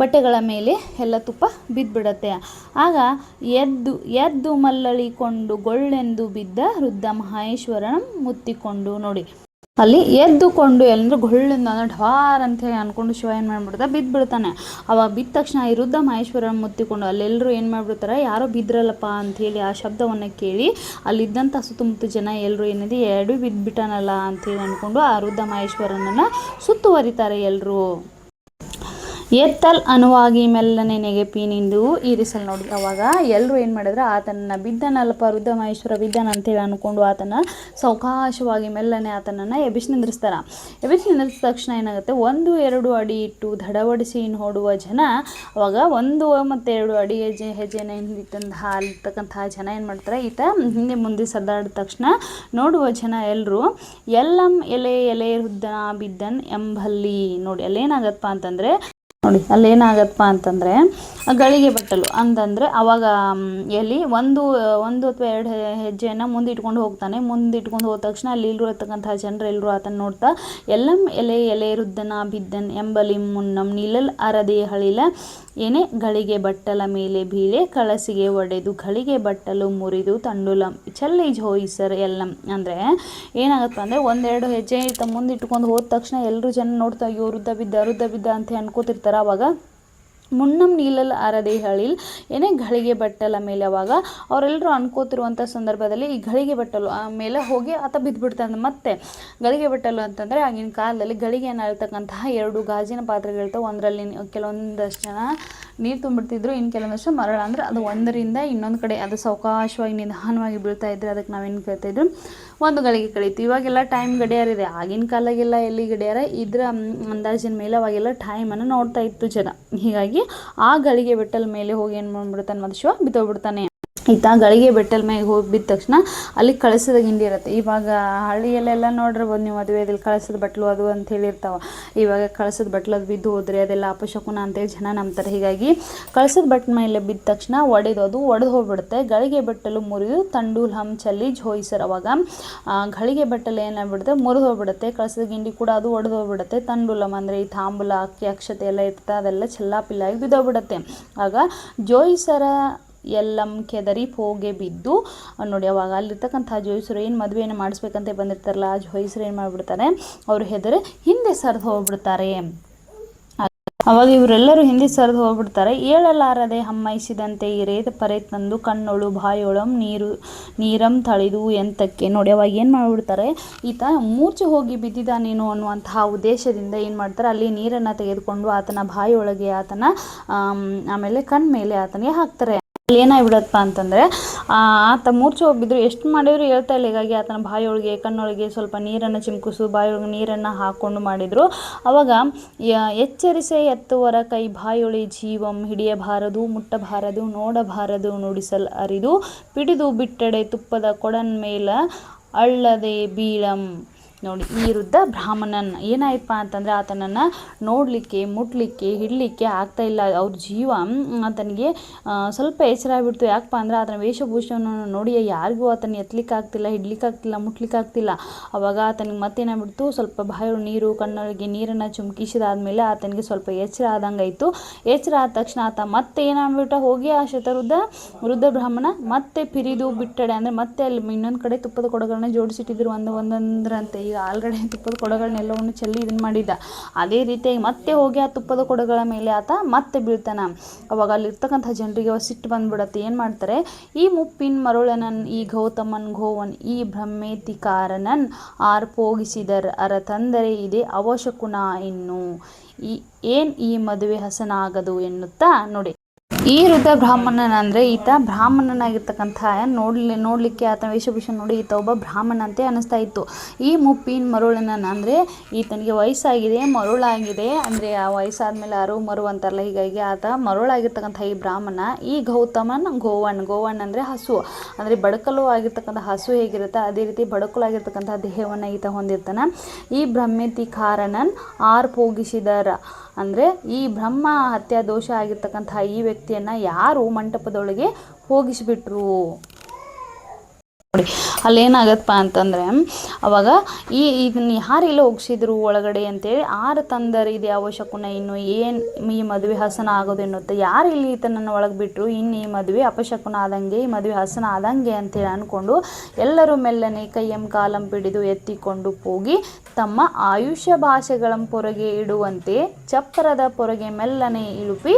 ಬಟ್ಟೆಗಳ ಮೇಲೆ ಎಲ್ಲ ತುಪ್ಪ ಬಿದ್ದುಬಿಡತ್ತೆ. ಆಗ ಎದ್ದು ಮಲ್ಲಳಿಕೊಂಡು ಗೊಳ್ಳೆಂದು ಬಿದ್ದ ವೃದ್ಧ ಮಹೇಶ್ವರನ ಮುತ್ತಿಕೊಂಡು. ನೋಡಿ ಅಲ್ಲಿ ಎದ್ದುಕೊಂಡು ಎಲ್ಲರೂ ಗೊಳ್ಳಿಂದ ಢವಾರ್ ಅಂತೇಳಿ ಅಂದ್ಕೊಂಡು ಶಿವ ಏನು ಮಾಡಿಬಿಡ್ತಾ ಬಿದ್ದುಬಿಡ್ತಾನೆ. ಅವಾಗ ಬಿದ್ದ ತಕ್ಷಣ ಈ ವೃದ್ಧ ಮಹೇಶ್ವರನ ಮುತ್ತಿಕೊಂಡು ಅಲ್ಲೆಲ್ಲರೂ ಏನು ಮಾಡಿಬಿಡ್ತಾರೆ ಯಾರೋ ಬಿದ್ರಲ್ಲಪ್ಪ ಅಂಥೇಳಿ ಆ ಶಬ್ದವನ್ನು ಕೇಳಿ ಅಲ್ಲಿದ್ದಂಥ ಸುತ್ತಮುತ್ತ ಜನ ಎಲ್ಲರೂ ಏನಿದೆ ಎರಡು ಬಿದ್ದುಬಿಟ್ಟಾನಲ್ಲ ಅಂಥೇಳಿ ಅಂದ್ಕೊಂಡು ಆ ವೃದ್ಧ ಮಹೇಶ್ವರನನ್ನು ಸುತ್ತುವರಿತಾರೆ ಎಲ್ಲರೂ. ಎತ್ತಲ್ ಅನುವಾಗಿ ಮೆಲ್ಲನೆ ನೆಗೆಪಿನಿಂದು ಇರಿಸಲ್. ನೋಡಿ ಅವಾಗ ಎಲ್ಲರೂ ಏನು ಮಾಡಿದ್ರೆ ಆತನನ್ನು ಬಿದ್ದನಲ್ಲಪ್ಪ ವೃದ್ಧ ಮಹೇಶ್ವರ ಬಿದ್ದಾನ ಅಂತೇಳಿ ಅಂದ್ಕೊಂಡು ಆತನ ಸಾವಕಾಶವಾಗಿ ಮೆಲ್ಲನೆ ಆತನನ್ನು ಎಬ್ಬಿಸಿ ನಿಂದ್ರಿಸ್ತಾರ. ಎಬ್ಬಿಸಿ ನಿಂದ್ರಿಸಿದ ತಕ್ಷಣ ಏನಾಗುತ್ತೆ 1-2 ಅಡಿ ಇಟ್ಟು ದಡವಡಿಸಿ ನೋಡುವ ಜನ. ಅವಾಗ 1 ಮತ್ತು 2 ಅಡಿ ಹೆಜ್ಜೆನ ಅಲ್ಲಿರ್ತಕ್ಕಂತಹ ಜನ ಏನು ಮಾಡ್ತಾರೆ ಈತ ಹಿಂದೆ ಮುಂದೆ ಸದ್ದಾಡಿದ ತಕ್ಷಣ ನೋಡುವ ಜನ ಎಲ್ಲರೂ ಎಲ್ಲಂ ಎಲೆ ವೃದ್ಧನ ಬಿದ್ದನ್ ಎಂಬಲ್ಲಿ. ನೋಡಿ ಅಲ್ಲೇನಾಗತ್ತಪ್ಪ ಅಂತಂದರೆ ನೋಡಿ ಅಲ್ಲೇನಾಗತ್ತಪ್ಪ ಅಂತಂದರೆ ಗಳಿಗೆ ಬಟ್ಟಲು ಅಂತಂದರೆ ಅವಾಗ ಎಲ್ಲಿ ಒಂದು ಅಥವಾ ಎರಡು ಹೆಜ್ಜೆಯನ್ನು ಮುಂದೆ ಇಟ್ಕೊಂಡು ಹೋಗ್ತಾನೆ. ಮುಂದೆ ಇಟ್ಕೊಂಡು ಹೋದ ತಕ್ಷಣ ಅಲ್ಲಿ ಇಲ್ಲಿರತಕ್ಕಂತಹ ಜನರೆಲ್ಲರೂ ಆತನ ನೋಡ್ತಾ ಎಲ್ಲಂ ಎಲೆ ಎಲೆ ರುದ್ದನ ಬಿದ್ದನ್ ಎಂಬಲಿ ಮುನ್ನಂ ನಿಲಲ್ ಅರದೆ ಹಳಿಲ ಏನೇ ಗಳಿಗೆ ಬಟ್ಟಲ ಮೇಲೆ ಬೀಳೆ ಕಳಸಿಗೆ ಒಡೆದು ಗಳಿಗೆ ಬಟ್ಟಲು ಮುರಿದು ತಂಡುಲಂ ಚಲ್ಲಿ ಜೋಯಿಸರ್ ಎಲ್ಲಂ. ಅಂದರೆ ಏನಾಗತ್ತಪ್ಪ ಅಂದರೆ ಒಂದೆರಡು ಹೆಜ್ಜೆ ಮುಂದೆ ಇಟ್ಕೊಂಡು ಹೋದ ತಕ್ಷಣ ಎಲ್ಲರೂ ಜನ ನೋಡ್ತಾ ಅಯ್ಯೋ ವೃದ್ಧ ಬಿದ್ದ ಅಂತ ಅನ್ಕೋತಿರ್ತಾರೆ. ಅವಾಗ ಮುನ್ನಂ ನೀಲಲ್ ಅರದೆ ಹಳಿಲ್ ಏನೇ ಗಳಿಗೆ ಬಟ್ಟಲ ಮೇಲೆ ಅವಾಗ ಅವರೆಲ್ಲರೂ ಅನ್ಕೋತಿರುವಂಥ ಸಂದರ್ಭದಲ್ಲಿ ಈ ಗಳಿಗೆ ಬಟ್ಟಲು ಮೇಲೆ ಹೋಗಿ ಆತ ಬಿದ್ದುಬಿಡ್ತಾನೆ. ಮತ್ತೆ ಗಳಿಗೆ ಬಟ್ಟಲು ಅಂತಂದರೆ ಆಗಿನ ಕಾಲದಲ್ಲಿ ಗಳಿಗೆ ಏನಾಗಿರ್ತಕ್ಕಂತಹ ಎರಡು ಗಾಜಿನ ಪಾತ್ರೆಗಳಿರ್ತಾವೆ. ಒಂದರಲ್ಲಿ ಕೆಲವೊಂದಷ್ಟು ಜನ ನೀರು ತುಂಬಿಡ್ತಿದ್ರು, ಇನ್ನು ಕೆಲವೊಂದಷ್ಟು ಮರಳು, ಅಂದರೆ ಅದು ಒಂದರಿಂದ ಇನ್ನೊಂದು ಕಡೆ ಅದು ಸಾವಕಾಶವಾಗಿ ನಿಧಾನವಾಗಿ ಬೀಳ್ತಾ ಇದ್ರೆ ಅದಕ್ಕೆ ನಾವೇನು ಕೇಳ್ತಾಯಿದ್ರು, ಒಂದು ಗಳಿಗೆ ಕಳೀತು. ಇವಾಗೆಲ್ಲ ಟೈಮ್ ಗಡಿಯಾರ ಇದೆ. ಆಗಿನ ಕಾಲಾಗೆಲ್ಲ ಎಲ್ಲಿ ಗಡಿಯಾರ ಇದರ ಅಂದಾಜಿನ ಮೇಲೆ ಅವಾಗೆಲ್ಲ ಟೈಮನ್ನು ನೋಡ್ತಾ ಇತ್ತು ಜನ. ಹೀಗಾಗಿ ಆ ಗಳಿಗೆ ಬೆಟ್ಟಲ ಮೇಲೆ ಹೋಗಿ ಏನು ಮಾಡ್ಬಿಡ್ತಾನೆ ಮನುಷ್ಯ ಬಿದ್ದೋಗ್ಬಿಡ್ತಾನೆ. ಈತ ಗಳಿಗೆ ಬೆಟ್ಟಲ ಮೇಲೆ ಹೋಗಿ ಬಿದ್ದ ತಕ್ಷಣ ಅಲ್ಲಿ ಕಳಸದ ಗಿಂಡಿ ಇರುತ್ತೆ. ಇವಾಗ ಹಳ್ಳಿಯಲ್ಲೆಲ್ಲ ನೋಡಿರ್ಬೋದು ನೀವು, ಮದುವೆಯಲ್ಲಿ ಕಳಸದ ಬಟ್ಲು ಅದು ಅಂತ ಹೇಳಿರ್ತಾವೆ. ಇವಾಗ ಕಳಸದ ಬಟ್ಲು ಅದು ಬಿದ್ದು ಹೋದರೆ ಅದೆಲ್ಲ ಅಪಶಕುನ ಅಂತೇಳಿ ಜನ ನಂಬ್ತಾರೆ. ಹೀಗಾಗಿ ಕಳಸದ ಬಟ್ಲ ಮೇಲೆ ಬಿದ್ದ ತಕ್ಷಣ ಒಡೆದು ಹೋಗ್ಬಿಡುತ್ತೆ. ಗಳಿಗೆ ಬಟ್ಟಲು ಮುರಿದು ತಂಡೂಲ್ ಹಮ್ ಚಲ್ಲಿ ಜೋಯಿಸರ್. ಅವಾಗ ಗಳಿಗೆ ಬಟ್ಟಲು ಏನಾಗ್ಬಿಡುತ್ತೆ, ಮುರಿದು ಹೋಗ್ಬಿಡುತ್ತೆ. ಕಳಸದ ಗಿಂಡಿ ಕೂಡ ಅದು ಒಡೆದು ಹೋಗ್ಬಿಡುತ್ತೆ. ತಂಡೂಲಮ್ ಅಂದರೆ ಈ ತಾಂಬೂಲ ಅಕ್ಕಿ ಅಕ್ಷತೆ ಎಲ್ಲ ಇರ್ತದೆ, ಅದೆಲ್ಲ ಚೆಲ್ಲಾಪಿಲ್ಲಾಗಿ ಬಿದ್ದೋಗ್ಬಿಡುತ್ತೆ. ಆಗ ಜೋಯಿಸರ ಎಲ್ಲಂ ಕೆದರಿ ಹೋಗೆ ಬಿದ್ದು ನೋಡಿ. ಅವಾಗ ಅಲ್ಲಿರ್ತಕ್ಕಂಥ ಜೋಯಿಸರು ಏನು ಮದುವೆಯನ್ನು ಮಾಡಿಸ್ಬೇಕಂತ ಬಂದಿರ್ತಾರಲ್ಲ, ಆ ಜೋಯಿಸರು ಏನು ಮಾಡಿಬಿಡ್ತಾರೆ, ಅವರು ಹೆದರಿ ಹಿಂದೆ ಸರಿದು ಹೋಗ್ಬಿಡ್ತಾರೆ. ಅವಾಗ ಇವರೆಲ್ಲರೂ ಹಿಂದೆ ಸರಿದು ಹೋಗ್ಬಿಡ್ತಾರೆ. ಏಳಲಾರದೆ ಹಮ್ಮೈಸಿದಂತೆ ಇರೇದ ಪರೆ ತಂದು ಕಣ್ಣೊಳು ಬಾಯೋಳಂ ನೀರಂ ತಳಿದು ಎಂತಕ್ಕೆ. ನೋಡಿ ಅವಾಗ ಏನು ಮಾಡಿಬಿಡ್ತಾರೆ, ಈತ ಮೂರ್ಛೆ ಹೋಗಿ ಬಿದ್ದಿದ್ದಾನೇನು ಅನ್ನುವಂತಹ ಉದ್ದೇಶದಿಂದ ಏನು ಮಾಡ್ತಾರೆ, ಅಲ್ಲಿ ನೀರನ್ನು ತೆಗೆದುಕೊಂಡು ಆತನ ಬಾಯಿಯೊಳಗೆ ಆಮೇಲೆ ಕಣ್ಮೇಲೆ ಆತನಿಗೆ ಹಾಕ್ತಾರೆ. ಅಲ್ಲಿ ಏನಾಗ್ಬಿಡತ್ತಪ್ಪ ಅಂತಂದರೆ ಆತ ಮೂರ್ಛೆ ಹೋಗಿದ್ರು ಎಷ್ಟು ಮಾಡಿದ್ರು ಹೇಳ್ತಾ ಇಲ್ಲ. ಹೀಗಾಗಿ ಆತನ ಬಾಯಿಯೊಳಗೆ ಕಣ್ಣೊಳಗೆ ಸ್ವಲ್ಪ ನೀರನ್ನು ಚಿಮ್ಕಿಸು, ಬಾಯಿಯೊಳಗೆ ನೀರನ್ನು ಹಾಕ್ಕೊಂಡು ಮಾಡಿದರು. ಅವಾಗ ಎಚ್ಚರಿಸೆ ಎತ್ತುವರ ಕೈ ಬಾಯೊಳಿ ಜೀವಂ ಹಿಡಿಯಬಾರದು ಮುಟ್ಟಬಾರದು ನೋಡಬಾರದು ನುಡಿಸಲ್ ಅರಿದು ಪಿಡಿದು ಬಿಟ್ಟಡೆ ತುಪ್ಪದ ಕೊಡನ್ ಮೇಲ ಅಳ್ಳದೆ ಬೀಳಂ. ನೋಡಿ ಈ ವೃದ್ಧ ಬ್ರಾಹ್ಮಣನ್ ಏನಾಯ್ತಪ್ಪ ಅಂತಂದರೆ ಆತನನ್ನು ನೋಡಲಿಕ್ಕೆ ಮುಟ್ಲಿಕ್ಕೆ ಹಿಡಲಿಕ್ಕೆ ಆಗ್ತಾಯಿಲ್ಲ. ಅವ್ರ ಜೀವ ಆತನಿಗೆ ಸ್ವಲ್ಪ ಎಚ್ಚರ ಆಗಿಬಿಡ್ತು. ಯಾಕಪ್ಪ ಅಂದರೆ ಆತನ ವೇಷಭೂಷಣವನ್ನು ನೋಡಿ ಯಾರಿಗೂ ಆತನ ಎತ್ತಲಿಕ್ಕಾಗ್ತಿಲ್ಲ, ಹಿಡ್ಲಿಕ್ಕಾಗ್ತಿಲ್ಲ, ಮುಟ್ಲಿಕ್ಕಾಗ್ತಿಲ್ಲ. ಅವಾಗ ಆತನಿಗೆ ಮತ್ತೇನಾಗ್ಬಿಡ್ತು, ಸ್ವಲ್ಪ ಬಾಯೊಳಗೆ ನೀರು ಕಣ್ಣೊಳಗೆ ನೀರನ್ನು ಚುಮ್ಕಿಸಿದಾದ್ಮೇಲೆ ಆತನಿಗೆ ಸ್ವಲ್ಪ ಎಚ್ಚರ ಆದಂಗಾಯಿತು. ಎಚ್ಚರ ಆದ ತಕ್ಷಣ ಆತ ಮತ್ತೆ ಏನಾಗ್ಬಿಟ್ಟ, ಹೋಗಿ ಆ ವೃದ್ಧ ಬ್ರಾಹ್ಮಣ ಮತ್ತೆ ಪಿರಿದು ಬಿಟ್ಟಡೆ, ಅಂದರೆ ಮತ್ತೆ ಅಲ್ಲಿ ಇನ್ನೊಂದು ಕಡೆ ತುಪ್ಪದ ಕೊಡಗಳನ್ನ ಜೋಡಿಸಿಟ್ಟಿದ್ರು ಒಂದೊಂದರಂತೆ. ಈಗ ಆಲ್ರೆಡಿ ತುಪ್ಪದ ಕೊಡಗಳನ್ನೆಲ್ಲವನ್ನು ಚೆಲ್ಲಿ ಇದನ್ನು ಮಾಡಿದ್ದ. ಅದೇ ರೀತಿಯಾಗಿ ಮತ್ತೆ ಹೋಗಿ ಆ ತುಪ್ಪದ ಕೊಡಗಳ ಮೇಲೆ ಆತ ಮತ್ತೆ ಬೀಳ್ತಾನ. ಅವಾಗ ಅಲ್ಲಿರ್ತಕ್ಕಂಥ ಜನರಿಗೆ ಸಿಟ್ಟು ಬಂದ್ಬಿಡತ್ತೆ. ಏನು ಮಾಡ್ತಾರೆ, ಈ ಮುಪ್ಪಿನ ಮರುಳನನ್ ಈ ಗೌತಮನ್ ಗೋವನ್ ಈ ಬ್ರಹ್ಮೇತಿಕಾರನನ್ ಆರ್ಪೋಗಿಸಿದರ್ ಅರ ತಂದರೆ ಇದೆ ಅವಶಕುನ ಇನ್ನು ಈ ಮದುವೆ ಹಸನಾಗದು ಎನ್ನುತ್ತಾ. ನೋಡಿ ಈ ವೃದ್ಧ ಬ್ರಾಹ್ಮಣನ ಅಂದರೆ ಈತ ಬ್ರಾಹ್ಮಣನಾಗಿರ್ತಕ್ಕಂಥ ನೋಡಲಿಕ್ಕೆ ಆತನ ವೇಷಭೂಷಣ ನೋಡಿ ಈತ ಒಬ್ಬ ಬ್ರಾಹ್ಮಣ ಅಂತೆ ಅನ್ನಿಸ್ತಾ ಇತ್ತು. ಈ ಮುಪ್ಪಿನ ಮರುಳನ ಅಂದರೆ ಈತನಿಗೆ ವಯಸ್ಸಾಗಿದೆ, ಮರುಳಾಗಿದೆ, ಅಂದರೆ ಆ ವಯಸ್ಸಾದ್ಮೇಲೆ ಮರು ಅಂತಾರಲ್ಲ, ಹೀಗಾಗಿ ಆತ ಮರುಳಾಗಿರ್ತಕ್ಕಂಥ ಈ ಬ್ರಾಹ್ಮಣ ಈ ಗೌತಮನ್ ಗೋವನ್ ಅಂದರೆ ಹಸು, ಅಂದರೆ ಬಡಕಲು ಆಗಿರ್ತಕ್ಕಂಥ ಹಸು ಹೇಗಿರುತ್ತೆ ಅದೇ ರೀತಿ ಬಡಕಲು ಆಗಿರ್ತಕ್ಕಂಥ ದೇಹವನ್ನು ಈತ ಹೊಂದಿರ್ತಾನೆ. ಈ ಬ್ರಹ್ಮೇತಿಕಾರನನ್ ಆರ್ಪೋಗಿಸಿದರ ಅಂದರೆ ಈ ಬ್ರಹ್ಮ ಹತ್ಯಾ ದೋಷ ಆಗಿರ್ತಕ್ಕಂಥ ಈ ವ್ಯಕ್ತಿಯನ್ನು ಯಾರು ಮಂಟಪದೊಳಗೆ ಹೋಗಿಸಿಬಿಟ್ರು. ನೋಡಿ ಅಲ್ಲೇನಾಗತ್ತಪ್ಪ ಅಂತಂದರೆ ಅವಾಗ ಇದನ್ನು ಯಾರೆಲ್ಲ ಹೋಗಿಸಿದ್ರು ಒಳಗಡೆ ಅಂತೇಳಿ ಆರು ತಂದರೆ ಇದೆ ಅವಶಕುನ ಇನ್ನು ಈ ಮದುವೆ ಹಸನ ಆಗೋದು ಎನ್ನುತ್ತೆ. ಯಾರು ಇಲ್ಲಿ ಈತನನ್ನು ಒಳಗೆ ಬಿಟ್ಟರು, ಇನ್ನು ಈ ಮದುವೆ ಅಪಶಕುನ ಆದಂಗೆ, ಈ ಮದುವೆ ಹಸನ ಆದಂಗೆ ಅಂತೇಳಿ ಅಂದ್ಕೊಂಡು ಎಲ್ಲರೂ ಮೆಲ್ಲನೆ ಕೈಯಂ ಕಾಲಂ ಪಿಡಿದು ಎತ್ತಿಕೊಂಡು ಹೋಗಿ ತಮ್ಮ ಆಯುಷ್ಯ ಭಾಷೆಗಳಂ ಪೊರಗೆ ಇಡುವಂತೆ ಚಪ್ಪರದ ಪೊರಗೆ ಮೆಲ್ಲನೆ ಇಳುಪಿ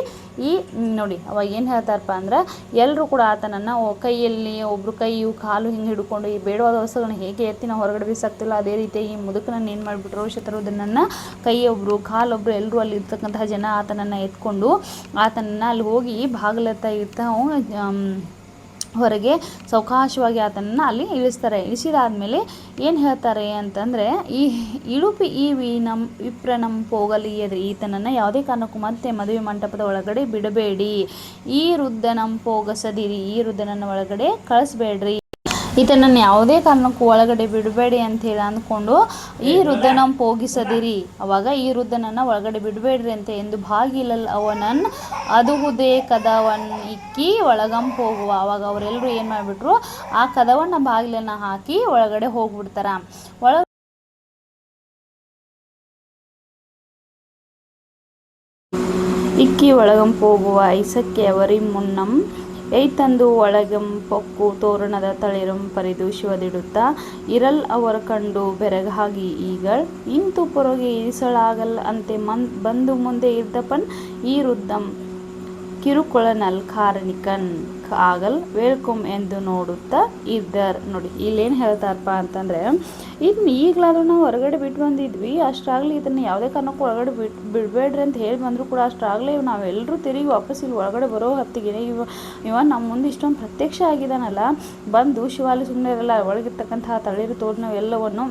ನೋಡಿ ಅವಾಗ ಏನು ಹೇಳ್ತಾರಪ್ಪ ಅಂದ್ರೆ ಎಲ್ಲರೂ ಕೂಡ ಆತನನ್ನು ಕೈಯಲ್ಲಿ ಒಬ್ಬರು ಕೈಯು ಕಾಲು ಹಿಂಗೆ ಹಿಡ್ಕೊಂಡು ಈ ಬೇಡವಾದ ವಸ್ತುಗಳನ್ನ ಹೇಗೆ ಎತ್ತಿ ನಾವು ಹೊರಗಡೆ ಬೀಸಾಕ್ತಿಲ್ಲ ಅದೇ ರೀತಿ ಈ ಮುದುಕನನ್ನು ಏನು ಮಾಡಿಬಿಟ್ರು, ಶತರುದ್ರನನ್ನು ಕೈಯೊಬ್ಬರು ಕಾಲೊಬ್ಬರು ಎಲ್ಲರೂ ಅಲ್ಲಿ ಇರ್ತಕ್ಕಂತಹ ಜನ ಆತನನ್ನು ಎತ್ಕೊಂಡು ಆತನನ್ನು ಅಲ್ಲಿ ಹೋಗಿ ಬಾಗಿಲತ್ತ ಇರ್ತಾ ಹೊರಗೆ ಸಾವಕಾಶವಾಗಿ ಆತನನ್ನು ಅಲ್ಲಿ ಇಳಿಸ್ತಾರೆ. ಇಳಿಸಿದಾದ್ಮೇಲೆ ಏನು ಹೇಳ್ತಾರೆ ಅಂತಂದರೆ ಈ ಇಳುಪಿ ಈ ವಿಪ್ರನಂ ಪೋಗಲಿಯದ್ರಿ, ಈತನನ್ನು ಯಾವುದೇ ಕಾರಣಕ್ಕೂ ಮತ್ತೆ ಮದುವೆ ಮಂಟಪದ ಒಳಗಡೆ ಬಿಡಬೇಡಿ, ಈ ವೃದ್ಧನಂ ಪೋಗಸದಿರಿ, ಈ ವೃದ್ಧನನ್ನು ಒಳಗಡೆ ಕಳಿಸ್ಬೇಡ್ರಿ. ಈತನನ್ನು ಯಾವುದೇ ಕಾರಣಕ್ಕೂ ಒಳಗಡೆ ಬಿಡಬೇಡಿ ಅಂಥೇಳಿ ಅಂದ್ಕೊಂಡು ಈ ವೃದ್ಧನ ಪೋಗಿಸದಿರಿ, ಅವಾಗ ಈ ವೃದ್ಧನನ್ನು ಒಳಗಡೆ ಬಿಡಬೇಡ್ರಿ ಅಂತ ಎಂದು ಬಾಗಿಲಲ್ಲಿ ಅವನನ್ನು ಅದುಹುದೇ ಕದವನ್ ಇಕ್ಕಿ ಒಳಗಂಪೋಗುವ. ಅವಾಗ ಅವರೆಲ್ಲರೂ ಏನು ಮಾಡಿಬಿಟ್ರು, ಆ ಕದವನ್ನ ಬಾಗಿಲನ್ನು ಹಾಕಿ ಒಳಗಡೆ ಹೋಗ್ಬಿಡ್ತಾರ. ಇಕ್ಕಿ ಒಳಗಂಪೋಗುವ ಐಸಕ್ಕೆ ಅವರಿ ಮುನ್ನಂ ಏಯ್ತಂದು ಒಳಗಂ ಪೊಕ್ಕು ತೋರಣದ ತಳಿರಂ ಪರಿದು ಶಿವದಿಡುತ್ತಾ ಇರಲ್ ಅವರ ಕಂಡು ಬೆರಗಾಗಿ ಈಗಳ್ ಇಂತು ಪೊರಗೆ ಇರಿಸಲಾಗಲ್ ಅಂತೆ ಬಂದು ಮುಂದೆ ಇರ್ದಪನ್ ಈ ವೃದ್ಧಂ ಕಿರುಕೊಳನಲ್ ಕಾರಣಿಕನ್ ಆಗಲ್ ವೇಳ್ಕೊಮ್ ಎಂದು ನೋಡುತ್ತಾ ಇದ್ದಾರ್. ನೋಡಿ ಇಲ್ಲೇನು ಹೇಳ್ತಾರಪ್ಪ ಅಂತಂದರೆ, ಇದನ್ನ ಈಗಲಾದರೂ ನಾವು ಹೊರಗಡೆ ಬಿಟ್ಟು ಬಂದಿದ್ವಿ, ಅಷ್ಟಾಗಲಿ ಇದನ್ನು ಯಾವುದೇ ಕಾರಣಕ್ಕೂ ಒಳಗಡೆ ಬಿಡಬೇಡ್ರಿ ಅಂತ ಹೇಳಿ ಬಂದರೂ ಕೂಡ ಅಷ್ಟಾಗಲೇ ನಾವೆಲ್ಲರೂ ತಿರುಗಿ ವಾಪಸ್ ಇಲ್ಲಿ ಒಳಗಡೆ ಬರೋ ಹೊತ್ತಿಗೆ ಇವ ನಮ್ಮ ಮುಂದೆ ಇಷ್ಟೊಂದು ಪ್ರತ್ಯಕ್ಷ ಆಗಿದ್ದಾನಲ್ಲ, ಬಂದು ಶಿವಾಲಯ ಸುಮ್ಮನೆ ಇರಲ್ಲ, ಒಳಗಿರ್ತಕ್ಕಂತಹ ತಳಿರು ತೋರಣ ಎಲ್ಲವನ್ನು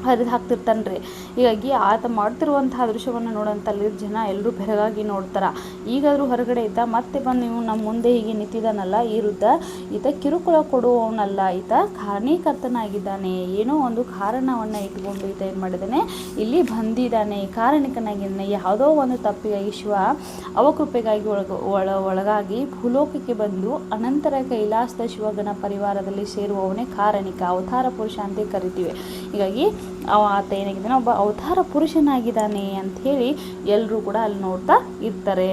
ಹರಿದು ಹಾಕ್ತಿರ್ತಾನೆ ರೀ. ಹೀಗಾಗಿ ಆತ ಮಾಡ್ತಿರುವಂತಹ ದೃಶ್ಯವನ್ನು ನೋಡೋಂಥ ಅಲ್ಲಿ ಜನ ಎಲ್ಲರೂ ಬೆರಗಾಗಿ ನೋಡ್ತಾರೆ. ಈಗಾದರೂ ಹೊರಗಡೆ ಇದ್ದ ಮತ್ತೆ ಬಂದು ನೀವು ನಮ್ಮ ಮುಂದೆ ಹೀಗೆ ನಿಂತಿದ್ದಾನಲ್ಲ ಈ ವೃದ್ಧ, ಈತ ಕಿರುಕುಳ ಕೊಡುವವನಲ್ಲ, ಈತ ಕಾರಣೀಕರ್ತನಾಗಿದ್ದಾನೆ. ಏನೋ ಒಂದು ಕಾರಣವನ್ನು ಇಟ್ಕೊಂಡು ಈತ ಏನು ಮಾಡಿದ್ದಾನೆ, ಇಲ್ಲಿ ಬಂದಿದ್ದಾನೆ, ಕಾರಣಿಕನಾಗಿದ್ದಾನೆ. ಯಾವುದೋ ಒಂದು ತಪ್ಪಿಗಾಗಿ ಶಿವ ಅವಕೃಪೆಗಾಗಿ ಒಳಗಾಗಿ ಭೂಲೋಕಕ್ಕೆ ಬಂದು ಅನಂತರ ಕೈಲಾಸದ ಶಿವಗಣ ಪರಿವಾರದಲ್ಲಿ ಸೇರುವವನೇ ಕಾರಣಿಕ, ಅವತಾರ ಪುರುಷ ಅಂತ ಕರಿತೀವಿ. ಹೀಗಾಗಿ ಆತ ಏನಾಗಿದ್ದಾನೆ, ಒಬ್ಬ ಅವತಾರ ಪುರುಷನಾಗಿದ್ದಾನೆ ಅಂಥೇಳಿ ಎಲ್ಲರೂ ಕೂಡ ಅಲ್ಲಿ ನೋಡ್ತಾ ಇರ್ತಾರೆ.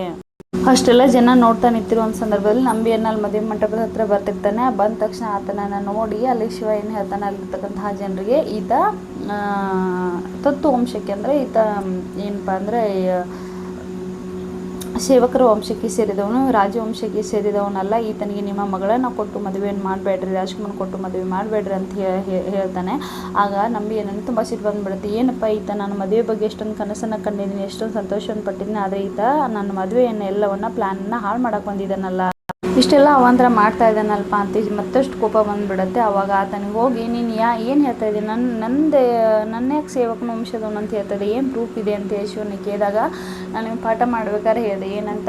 ಅಷ್ಟೆಲ್ಲ ಜನ ನೋಡ್ತಾ ನಿಂತಿರೋ ಒಂದು ಸಂದರ್ಭದಲ್ಲಿ ನಂಬಿಯನ್ನು ಅಲ್ಲಿ ಮದುವೆ ಮಂಟಪದ ಹತ್ರ ಬರ್ತಿರ್ತಾನೆ. ಬಂದ ತಕ್ಷಣ ಆತನನ್ನು ನೋಡಿ ಅಲ್ಲಿ ಶಿವ ಏನು ಹೇಳ್ತಾನೆ, ಅಲ್ಲಿರ್ತಕ್ಕಂತಹ ಜನರಿಗೆ ಈತ ತತ್ವ ವಂಶಕ್ಕೆ ಅಂದರೆ ಈತ ಏನಪ್ಪ ಅಂದರೆ ಸೇವಕರ ವಂಶಕ್ಕೆ ಸೇರಿದವನು, ರಾಜವಂಶಕ್ಕೆ ಸೇರಿದವನಲ್ಲ. ಈತನಿಗೆ ನಿಮ್ಮ ಮಗಳನ್ನು ಕೊಟ್ಟು ಮದುವೆಯನ್ನು ಮಾಡಬೇಡ್ರಿ, ರಾಜ್ಕುಮಾರ್ ಕೊಟ್ಟು ಮದುವೆ ಮಾಡಬೇಡ್ರಿ ಅಂತ ಹೇಳ್ತಾನೆ. ಆಗ ನಂಬಿ ಏನಂದ್ರೆ ತುಂಬ ಸಿಟ್ಟು ಬಂದುಬಿಡುತ್ತೆ. ಏನಪ್ಪ ಈತ ನಾನು ಮದುವೆ ಬಗ್ಗೆ ಎಷ್ಟೊಂದು ಕನಸನ್ನು ಕಂಡಿದ್ದೀನಿ, ಎಷ್ಟೊಂದು ಸಂತೋಷವನ್ನು ಪಟ್ಟಿದ್ದೀನಿ, ಆದರೆ ಈತ ನನ್ನ ಮದುವೆಯನ್ನು ಎಲ್ಲವನ್ನ ಪ್ಲ್ಯಾನನ್ನು ಹಾಳು ಮಾಡೋಕ್ಕೆ ಬಂದಿದ್ದಾನಲ್ಲ, ಇಷ್ಟೆಲ್ಲ ಅವಾಂತರ ಮಾಡ್ತಾ ಇದ್ದಾನಲ್ಪ ಅಂತ ಮತ್ತಷ್ಟು ಕೋಪ ಬಂದುಬಿಡುತ್ತೆ. ಅವಾಗ ಆತನಿಗೆ ಹೋಗಿ ನೀನು ಏನು ಹೇಳ್ತಾ ಇದ್ದೀನಿ, ನನ್ನ ಯಾಕೆ ಸೇವಕನ ವಂಶದವನು ಅಂತ ಹೇಳ್ತದೆ, ಏನು ಪ್ರೂಫ್ ಇದೆ ಅಂತ ಶಿವನಿಗೆ ಕೇಳಿದಾಗ ನಾನು ಪಾಠ ಮಾಡ್ಬೇಕಾದ್ರೆ ಹೇಳಿದೆ ಏನಂತ,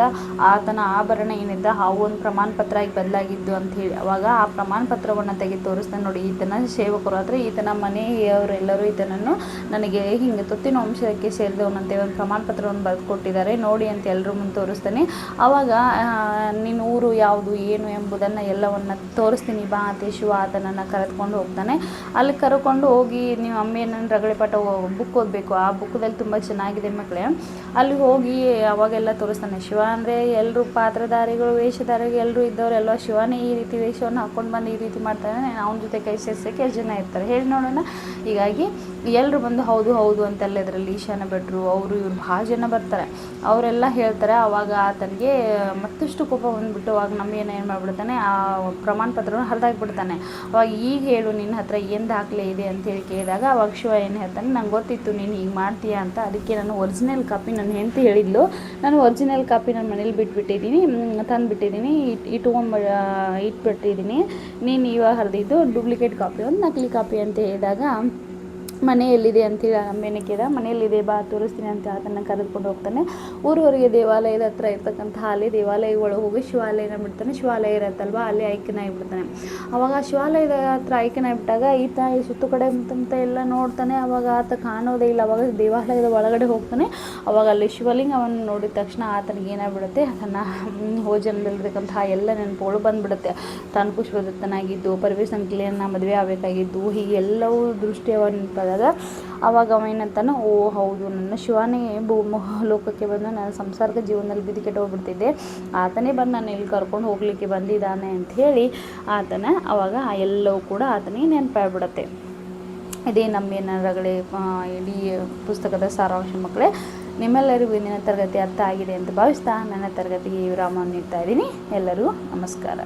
ಆತನ ಆಭರಣ ಏನಿದ್ದ ಅವು ಒಂದು ಪ್ರಮಾಣ ಪತ್ರ ಆಗಿ ಬದಲಾಗಿದ್ದು ಅಂತ ಹೇಳಿ. ಅವಾಗ ಆ ಪ್ರಮಾಣ ಪತ್ರವನ್ನು ತೆಗೆದು ತೋರಿಸ್ತಾನೆ. ನೋಡಿ ಈತನ ಸೇವಕರು ಆದರೆ ಈತನ ಮನೆಯವರೆಲ್ಲರೂ ಈತನನ್ನು ನನಗೆ ಹಿಂಗೆ ತೊತ್ತಿನ ವಂಶಕ್ಕೆ ಸೇರಿದವನಂತೆ ಒಂದು ಪ್ರಮಾಣ ಪತ್ರವನ್ನು ಬರೆದು ಕೊಟ್ಟಿದ್ದಾರೆ ನೋಡಿ ಅಂತ ಎಲ್ಲರೂ ಮುಂದೆ ತೋರಿಸ್ತಾನೆ. ಆವಾಗ ನಿನ್ನ ಊರು ಯಾವುದು ಏನು ಎಂಬುದನ್ನು ಎಲ್ಲವನ್ನು ತೋರಿಸ್ತೀನಿ ಬಾ ಅಂತ ಶಿವ ಆತನನ್ನು ಕರೆದುಕೊಂಡು ಹೋಗ್ತಾನೆ. ಅಲ್ಲಿ ಕರ್ಕೊಂಡು ಹೋಗಿ ನೀವು ಅಮ್ಮೆಯನ್ನು ರಗಳೆ ಪಾಠ ಬುಕ್ ಓದಬೇಕು, ಆ ಬುಕ್ದಲ್ಲಿ ತುಂಬ ಚೆನ್ನಾಗಿದೆ ಮಕ್ಕಳೇ, ಅಲ್ಲಿ ಹೋಗಿ ಅವಾಗೆಲ್ಲ ತೋರಿಸ್ತಾನೆ. ಶಿವ ಅಂದರೆ ಎಲ್ಲರೂ ಪಾತ್ರಧಾರಿಗಳು, ವೇಷಧಾರಿಗಳು ಎಲ್ಲರೂ ಇದ್ದವರೆಲ್ಲ ಶಿವನೇ ಈ ರೀತಿ ವೇಷವನ್ನು ಹಾಕ್ಕೊಂಡು ಬಂದು ಈ ರೀತಿ ಮಾಡ್ತಾನೆ, ಅವನ ಜೊತೆ ಕೈ ಸೇರಿಸೋಕ್ಕೆ ಎಷ್ಟು ಜನ ಇರ್ತಾರೆ ಹೇಳಿ ನೋಡೋಣ. ಹೀಗಾಗಿ ಎಲ್ಲರೂ ಬಂದು ಹೌದು ಹೌದು ಅಂತೆಲ್ಲ ಇದರಲ್ಲಿ ಈಶಾನ ಭಟ್ರು ಅವರು ಇವ್ರು ಭಾಳ ಜನ ಬರ್ತಾರೆ, ಅವರೆಲ್ಲ ಹೇಳ್ತಾರೆ. ಆವಾಗ ಆತನಿಗೆ ಮತ್ತಷ್ಟು ಕೋಪ ಬಂದುಬಿಟ್ಟು ಅವಾಗ ನಮ್ಮ ಏನು ಮಾಡಿಬಿಡ್ತಾನೆ, ಆ ಪ್ರಮಾಣ ಪತ್ರವನ್ನು ಹರಿದಾಕ್ಬಿಡ್ತಾನೆ. ಅವಾಗ ಈಗ ಹೇಳು ನಿನ್ನ ಹತ್ರ ಏನು ದಾಖಲೆ ಇದೆ ಅಂತೇಳಿ ಕೇಳಿದಾಗ ಅವಾಗ ಶಿವ ಏನು ಹೇಳ್ತಾನೆ, ನಂಗೆ ಗೊತ್ತಿತ್ತು ನೀನು ಈಗ ಮಾಡ್ತೀಯ ಅಂತ, ಅದಕ್ಕೆ ನಾನು ಒರಿಜಿನಲ್ ಕಾಪಿ ನನ್ನ ಹೆಂಡತಿ ಹೇಳಿದ್ಲು, ನಾನು ಒರಿಜಿನಲ್ ಕಾಪಿ ನನ್ನ ಮನೇಲಿ ಬಿಟ್ಬಿಟ್ಟಿದ್ದೀನಿ, ತಂದುಬಿಟ್ಟಿದ್ದೀನಿ, ಇಟ್ಬಿಟ್ಟಿದ್ದೀನಿ, ನೀನು ಇವಾಗ ಹರಿದಿದ್ದು ಡೂಪ್ಲಿಕೇಟ್ ಕಾಪಿ ಒಂದು ನಕಲಿ ಕಾಪಿ ಅಂತ ಹೇಳಿದಾಗ ಮನೆಯಲ್ಲಿದೆ ಅಂತೇಳಿ ಅಮ್ಮೇನೆ ಕೇಳ, ಮನೆಯಲ್ಲಿದೆ ಬಾ ತೋರಿಸ್ತೀನಿ ಅಂತ ಅದನ್ನು ಕರೆದುಕೊಂಡು ಹೋಗ್ತಾನೆ. ಊರವರೆಗೆ ದೇವಾಲಯದ ಹತ್ರ ಇರ್ತಕ್ಕಂತಹ ಅಲ್ಲಿ ದೇವಾಲಯ ಒಳಗೆ ಹೋಗಿ ಶಿವಾಲಯನ ಬಿಡ್ತಾನೆ. ಶಿವಾಲಯ ಇರತ್ತಲ್ವ ಅಲ್ಲಿ ಐಕ್ಯನಾಗಿಬಿಡ್ತಾನೆ. ಅವಾಗ ಶಿವಾಲಯದ ಹತ್ರ ಐಕ್ಯನಾಗಿಬಿಟ್ಟಾಗ ಈತ ಸುತ್ತು ಕಡೆ ಅಂತ ಎಲ್ಲ ನೋಡ್ತಾನೆ. ಅವಾಗ ಆತ ಕಾಣೋದೇ ಇಲ್ಲ. ಅವಾಗ ದೇವಾಲಯದ ಒಳಗಡೆ ಹೋಗ್ತಾನೆ. ಅವಾಗ ಅಲ್ಲಿ ಶಿವಲಿಂಗವನ್ನು ನೋಡಿದ ತಕ್ಷಣ ಆತನಿಗೆ ಏನಾಗ್ಬಿಡುತ್ತೆ, ಅದನ್ನು ಭೋಜನದಲ್ಲಿರ್ತಕ್ಕಂತಹ ಎಲ್ಲ ನೆನಪುಗಳು ಬಂದುಬಿಡುತ್ತೆ. ತಾನು ಪುಷ್ಪದತ್ತನಾಗಿದ್ದು, ಪರಮೇಶ್ ಅಂಕಿಲಿಯನ್ನು ಮದುವೆ ಆಗಬೇಕಾಗಿದ್ದು, ಹೀಗೆ ಎಲ್ಲವೂ ದೃಷ್ಟಿಯವ ನೆನಪಾದಾಗ ಅವಾಗ ಅವ ಏನಂತಾನೆ, ಓ ಹೌದು ನನ್ನ ಶಿವನೇ ಲೋಕಕ್ಕೆ ಬಂದು ನನ್ನ ಸಂಸಾರದ ಜೀವನದಲ್ಲಿ ಬಿದ್ದು ಕೆಟ್ಟು ಹೋಗ್ಬಿಡ್ತಿದ್ದೆ, ಆತನೇ ಬಂದು ನಾನು ಇಲ್ಲಿ ಕರ್ಕೊಂಡು ಹೋಗಲಿಕ್ಕೆ ಬಂದಿದ್ದಾನೆ ಅಂತ ಹೇಳಿ ಆತನ ಅವಾಗ ಎಲ್ಲವೂ ಕೂಡ ಆತನಿಗೆ ನೆನಪಾಗ್ಬಿಡುತ್ತೆ. ಇದೇ ನಮ್ಮ ರಗಳೆ ಇಡೀ ಪುಸ್ತಕದ ಸಾರಾಂಶ ಮಕ್ಕಳೇ. ನಿಮ್ಮೆಲ್ಲರಿಗೂ ಇಂದಿನ ತರಗತಿ ಅರ್ಥ ಆಗಿದೆ ಅಂತ ಭಾವಿಸ್ತಾ ನನ್ನ ತರಗತಿಗೆ ವಿರಾಮವನ್ನು ನೀಡ್ತಾ ಇದ್ದೀನಿ. ಎಲ್ಲರಿಗೂ ನಮಸ್ಕಾರ.